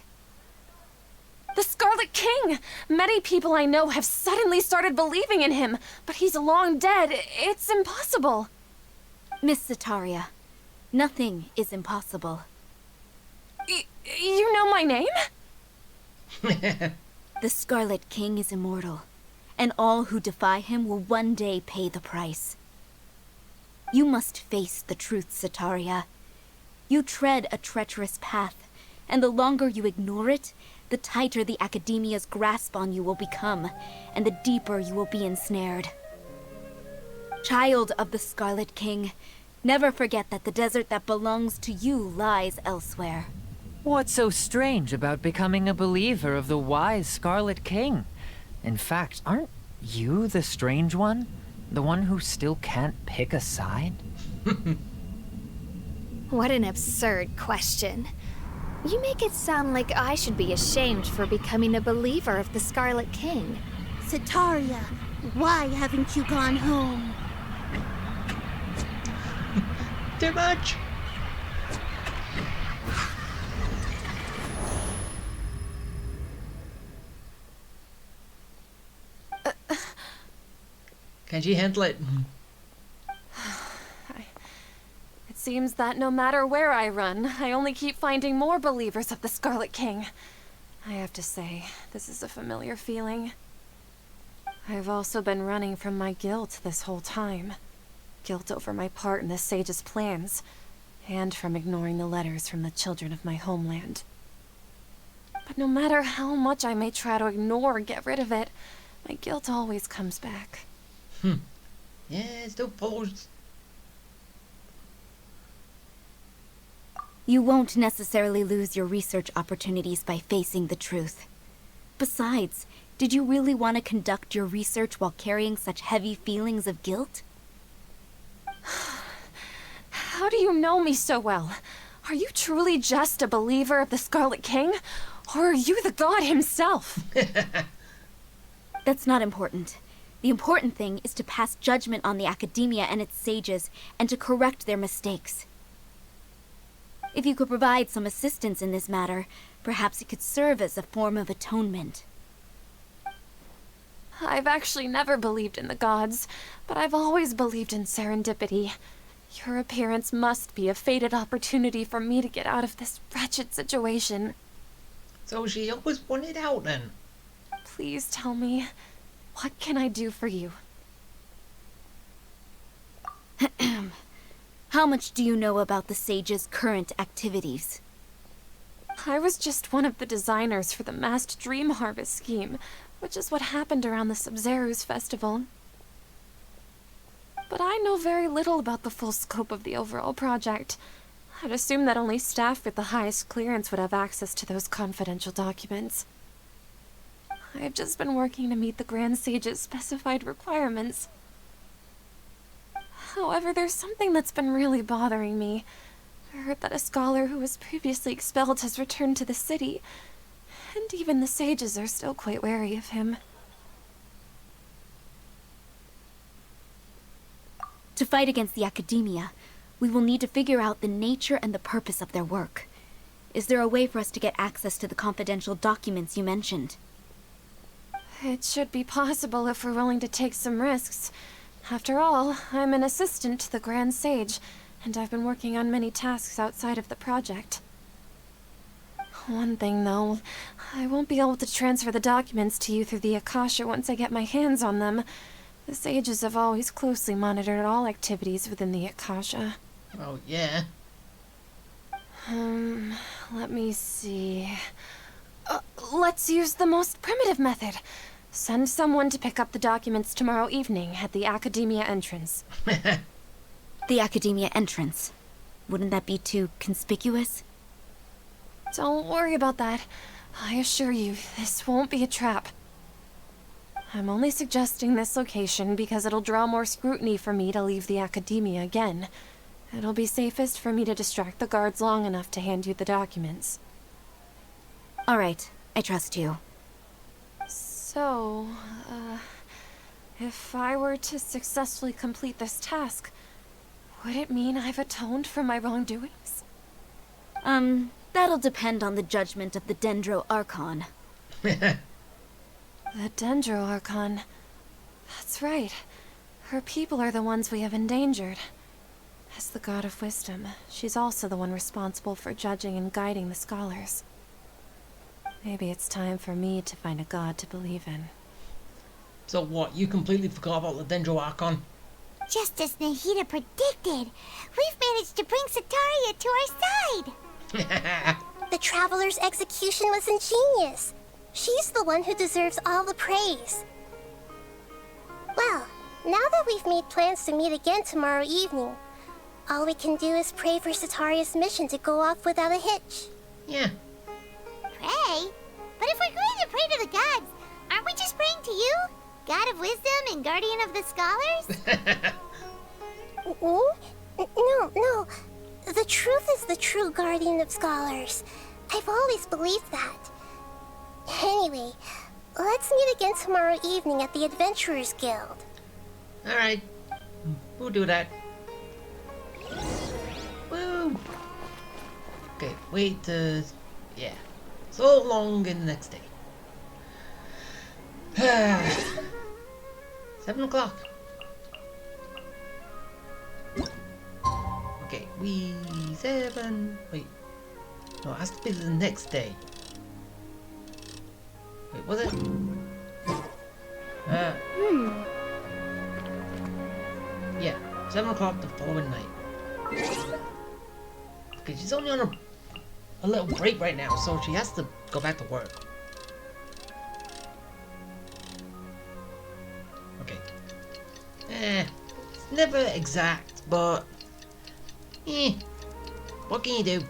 [SPEAKER 10] The Scarlet King! Many people I know have suddenly started believing in him, but he's long dead. It's impossible.
[SPEAKER 9] Miss Sataria, nothing is impossible.
[SPEAKER 10] You know my name?
[SPEAKER 9] The Scarlet King is immortal, and all who defy him will one day pay the price. You must face the truth, Sataria. You tread a treacherous path, and the longer you ignore it, the tighter the Academia's grasp on you will become, and the deeper you will be ensnared. Child of the Scarlet King, never forget that the desert that belongs to you lies elsewhere.
[SPEAKER 8] What's so strange about becoming a believer of the wise Scarlet King? In fact, aren't you the strange one? The one who still can't pick a side?
[SPEAKER 3] What an absurd question. You make it sound like I should be ashamed for becoming a believer of the Scarlet King.
[SPEAKER 7] Sataria, why haven't you gone home?
[SPEAKER 2] Too much. Can she handle it?
[SPEAKER 10] It seems that no matter where I run, I only keep finding more believers of the Scarlet King. I have to say, this is a familiar feeling. I've also been running from my guilt this whole time. Guilt over my part in the Sage's plans, and from ignoring the letters from the children of my homeland. But no matter how much I may try to ignore or get rid of it, my guilt always comes back.
[SPEAKER 2] Yeah, it's still falls.
[SPEAKER 9] You won't necessarily lose your research opportunities by facing the truth. Besides, did you really want to conduct your research while carrying such heavy feelings of guilt?
[SPEAKER 10] How do you know me so well? Are you truly just a believer of the Scarlet King? Or are you the god himself?
[SPEAKER 9] That's not important. The important thing is to pass judgment on the Academia and its sages, and to correct their mistakes. If you could provide some assistance in this matter, perhaps it could serve as a form of atonement.
[SPEAKER 10] I've actually never believed in the gods, but I've always believed in serendipity. Your appearance must be a fated opportunity for me to get out of this wretched situation.
[SPEAKER 2] So she always wanted out then.
[SPEAKER 10] Please tell me, what can I do for you?
[SPEAKER 9] How much do you know about the Sage's current activities?
[SPEAKER 10] I was just one of the designers for the massed dream harvest scheme, which is what happened around the Sub-Zeru's festival. But I know very little about the full scope of the overall project. I'd assume that only staff with the highest clearance would have access to those confidential documents. I've just been working to meet the Grand Sage's specified requirements. However, there's something that's been really bothering me. I heard that a scholar who was previously expelled has returned to the city, and even the sages are still quite wary of him.
[SPEAKER 9] To fight against the Academia, we will need to figure out the nature and the purpose of their work. Is there a way for us to get access to the confidential documents you mentioned?
[SPEAKER 10] It should be possible if we're willing to take some risks. After all, I'm an assistant to the Grand Sage, and I've been working on many tasks outside of the project. One thing, though, I won't be able to transfer the documents to you through the Akasha once I get my hands on them. The sages have always closely monitored all activities within the Akasha.
[SPEAKER 2] Oh, yeah.
[SPEAKER 10] Let me see. Let's use the most primitive method. Send someone to pick up the documents tomorrow evening at the Academia entrance.
[SPEAKER 9] The Academia entrance. Wouldn't that be too conspicuous?
[SPEAKER 10] Don't worry about that. I assure you, this won't be a trap. I'm only suggesting this location because it'll draw more scrutiny for me to leave the academia again. It'll be safest for me to distract the guards long enough to hand you the documents.
[SPEAKER 9] All right, I trust you.
[SPEAKER 10] So, if I were to successfully complete this task, would it mean I've atoned for my wrongdoings?
[SPEAKER 9] That'll depend on the judgment of the Dendro Archon.
[SPEAKER 10] The Dendro Archon. That's right. Her people are the ones we have endangered. As the God of Wisdom, she's also the one responsible for judging and guiding the scholars. Maybe it's time for me to find a god to believe in.
[SPEAKER 2] So what, you completely forgot about the Dendro Archon?
[SPEAKER 1] Just as Nahida predicted, we've managed to bring Sataria to our side.
[SPEAKER 6] The Traveler's execution was ingenious. She's the one who deserves all the praise. Well, now that we've made plans to meet again tomorrow evening, all we can do is pray for Sataria's mission to go off without a hitch.
[SPEAKER 2] Yeah.
[SPEAKER 1] Pray? But if we're going to pray to the gods, aren't we just praying to you? God of Wisdom and Guardian of the Scholars?
[SPEAKER 6] No. The truth is the true Guardian of Scholars. I've always believed that. Anyway, let's meet again tomorrow evening at the Adventurers Guild.
[SPEAKER 2] Alright. We'll do that. Woo! Okay, wait, yeah. So long in the next day. 7 o'clock. Okay, wait. No, it has to be the next day. Wait, was it? Yeah, 7 o'clock the following night. Okay, she's only on a little break right now, so she has to go back to work. Okay. It's never exact, but what can you do?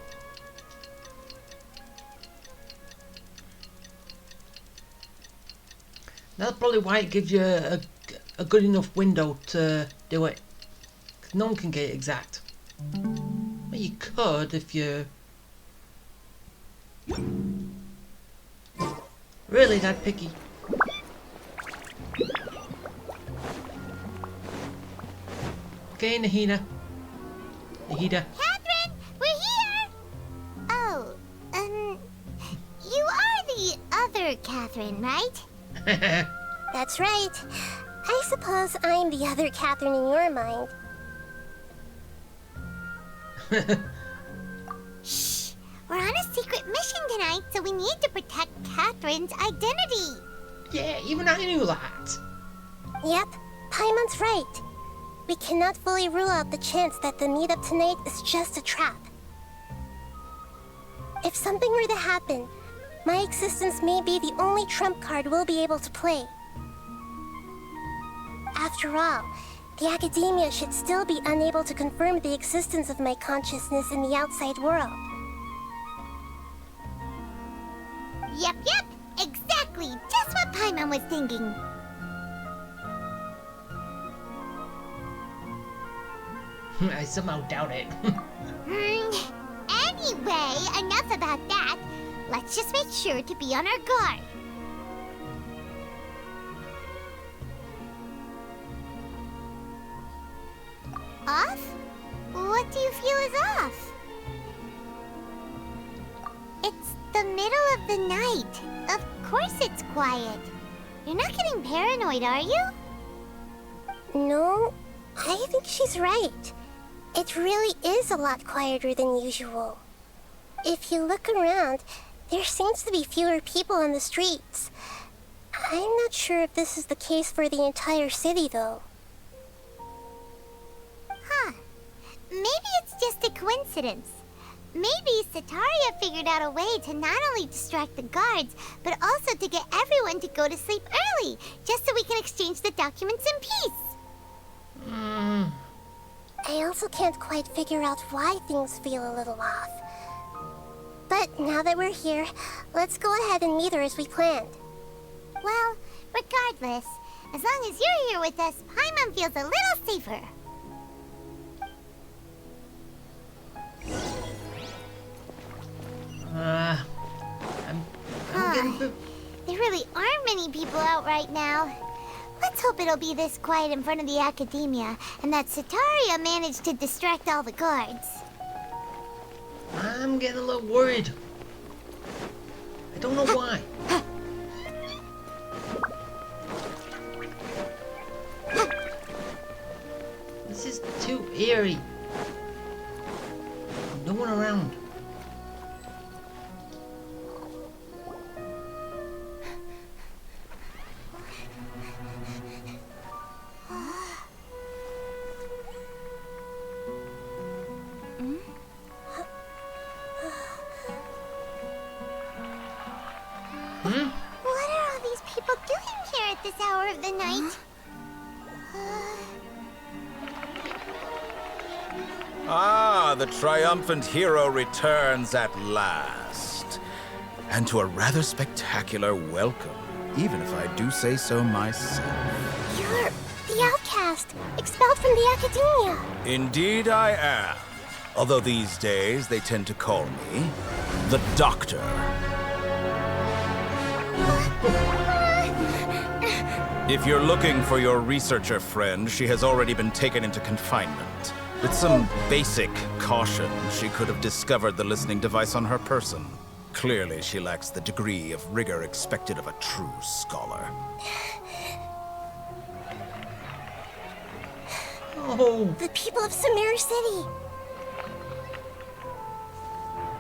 [SPEAKER 2] That's probably why it gives you a good enough window to do it. 'Cause no one can get it exact. Well, you could if you... Really that picky? Okay, Nahida.
[SPEAKER 1] Catherine, we're here! Oh, you are the other Catherine, right?
[SPEAKER 6] That's right. I suppose I'm the other Catherine in your mind.
[SPEAKER 1] Shh! We're on a secret mission tonight, so we need to protect Catherine's identity.
[SPEAKER 2] Yeah, even I knew that.
[SPEAKER 6] Yep, Paimon's right. We cannot fully rule out the chance that the meetup tonight is just a trap. If something were to happen, my existence may be the only trump card we'll be able to play. After all, the academia should still be unable to confirm the existence of my consciousness in the outside world.
[SPEAKER 1] Yep, exactly, just what Paimon was thinking.
[SPEAKER 2] I somehow doubt it.
[SPEAKER 1] Anyway, enough about that. Let's just make sure to be on our guard. Off? What do you feel is off? It's the middle of the night. Of course it's quiet. You're not getting paranoid, are you?
[SPEAKER 6] No, I think she's right. It really is a lot quieter than usual. If you look around, there seems to be fewer people on the streets. I'm not sure if this is the case for the entire city, though.
[SPEAKER 1] Huh. Maybe it's just a coincidence. Maybe Sataria figured out a way to not only distract the guards, but also to get everyone to go to sleep early, just so we can exchange the documents in peace.
[SPEAKER 6] I also can't quite figure out why things feel a little off. But now that we're here, let's go ahead and meet her as we planned.
[SPEAKER 1] Well, Regardless, as long as you're here with us, Paimon feels a little safer.
[SPEAKER 2] I'm getting
[SPEAKER 1] There really aren't many people out right now. Let's hope it'll be this quiet in front of the Academia, and that Sataria managed to distract all the guards.
[SPEAKER 2] I'm getting a little worried. I don't know why. This is too eerie. No one around.
[SPEAKER 1] What are all these people doing here at this hour of the night?
[SPEAKER 11] Ah, the triumphant hero returns at last. And to a rather spectacular welcome, even if I do say so myself.
[SPEAKER 6] You're the outcast, expelled from the Academia.
[SPEAKER 11] Indeed I am. Although these days they tend to call me the Doctor. If you're looking for your researcher friend, she has already been taken into confinement. With some basic caution, she could have discovered the listening device on her person. Clearly, she lacks the degree of rigor expected of a true scholar.
[SPEAKER 2] Oh,
[SPEAKER 6] The people of Sumeru City.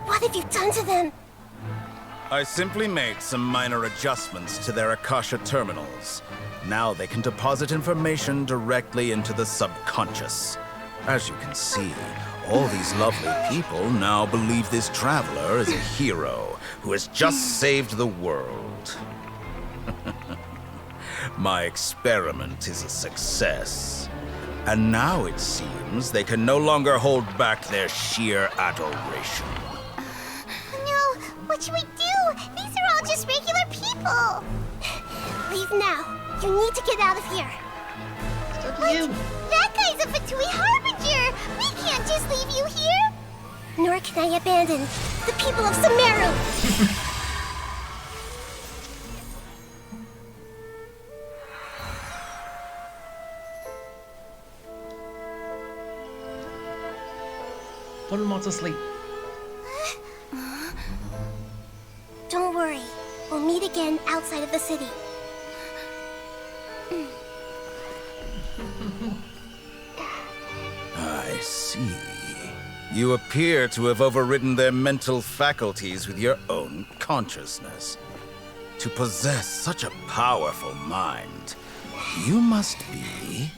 [SPEAKER 6] What have you done to them?
[SPEAKER 11] I simply made some minor adjustments to their Akasha terminals. Now they can deposit information directly into the subconscious. As you can see, all these lovely people now believe this traveler is a hero who has just saved the world. My experiment is a success. And now it seems they can no longer hold back their sheer adoration.
[SPEAKER 1] No, what should we do? These are all just regular people.
[SPEAKER 6] Leave now. You need to get out of here.
[SPEAKER 2] it's up to you.
[SPEAKER 1] That guy's a F2P Harbinger. We can't just leave you here.
[SPEAKER 6] Nor can I abandon the people of Sumeru.
[SPEAKER 2] Put them all to sleep.
[SPEAKER 6] Don't worry. We'll meet again outside of the city.
[SPEAKER 11] I see. You appear to have overridden their mental faculties with your own consciousness. To possess such a powerful mind, you must be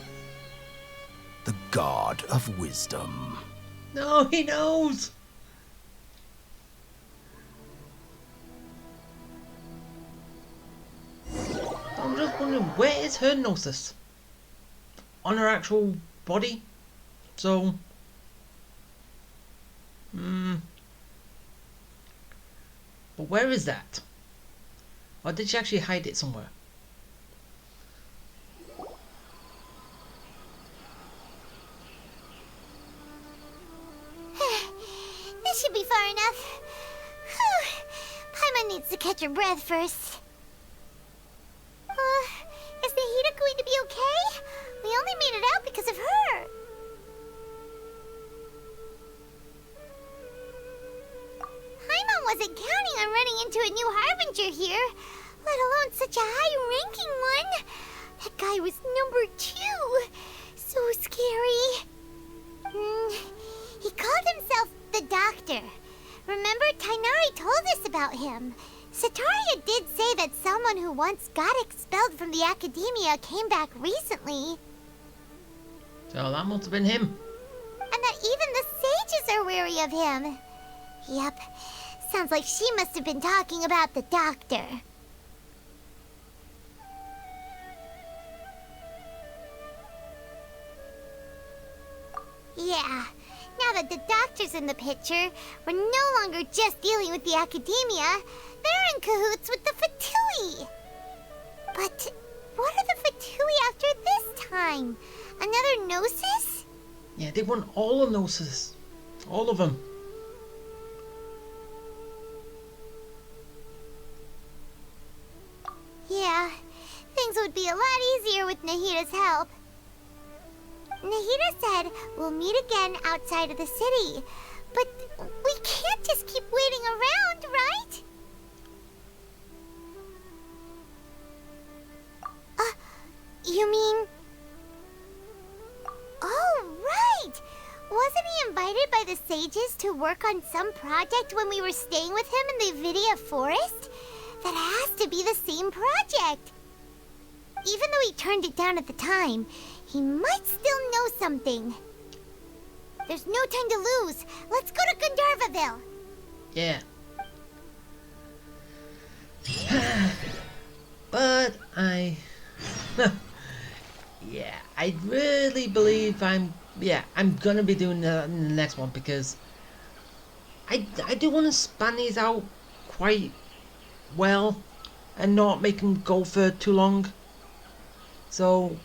[SPEAKER 11] the god of wisdom.
[SPEAKER 2] No, he knows. I'm just wondering, where is her gnosis? On her actual body? So, but where is that? Or did she actually hide it somewhere?
[SPEAKER 1] This should be far enough. Whew. Paimon needs to catch her breath first. Is the heater going to be okay? We only made it out because of her. Paimon wasn't counting on running into a new Harbinger here, let alone such a high-ranking one. That guy was number 2. So scary. He called himself the Doctor. Remember, Tainari told us about him. Sataria did say that someone who once got expelled from the Academia came back recently.
[SPEAKER 2] So that must have been him.
[SPEAKER 1] And that even the sages are wary of him. Yep. Sounds like she must have been talking about the Doctor. Yeah. Now that the Doctor's in the picture, we're no longer just dealing with the Academia. They're in cahoots with the Fatui. But after this time? Another Gnosis?
[SPEAKER 2] Yeah, they want all the Gnosis. All of them.
[SPEAKER 1] Yeah, things would be a lot easier with Nahida's help. Nahida said we'll meet again outside of the city. But we can't just keep waiting around, right? You mean... Oh, right! Wasn't he invited by the sages to work on some project when we were staying with him in the Vidia forest? That has to be the same project. Even though he turned it down at the time, he might still know something. There's no time to lose. Let's go to Gandharvaville.
[SPEAKER 2] Yeah. But yeah, I really believe I'm gonna be doing that in the next one, because I do want to span these out quite well and not make them go for too long. So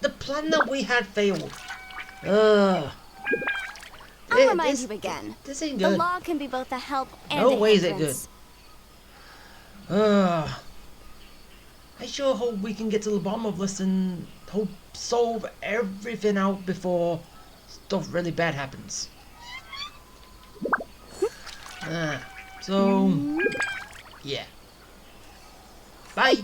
[SPEAKER 2] the plan that we had failed.
[SPEAKER 9] I'll remind you again.
[SPEAKER 2] This ain't
[SPEAKER 9] The
[SPEAKER 2] good.
[SPEAKER 9] law can be both a help and
[SPEAKER 2] No
[SPEAKER 9] a
[SPEAKER 2] way is it good.
[SPEAKER 9] hindrance.
[SPEAKER 2] I sure hope we can get to the bottom of this and hope solve everything out before stuff really bad happens. So yeah. Bye.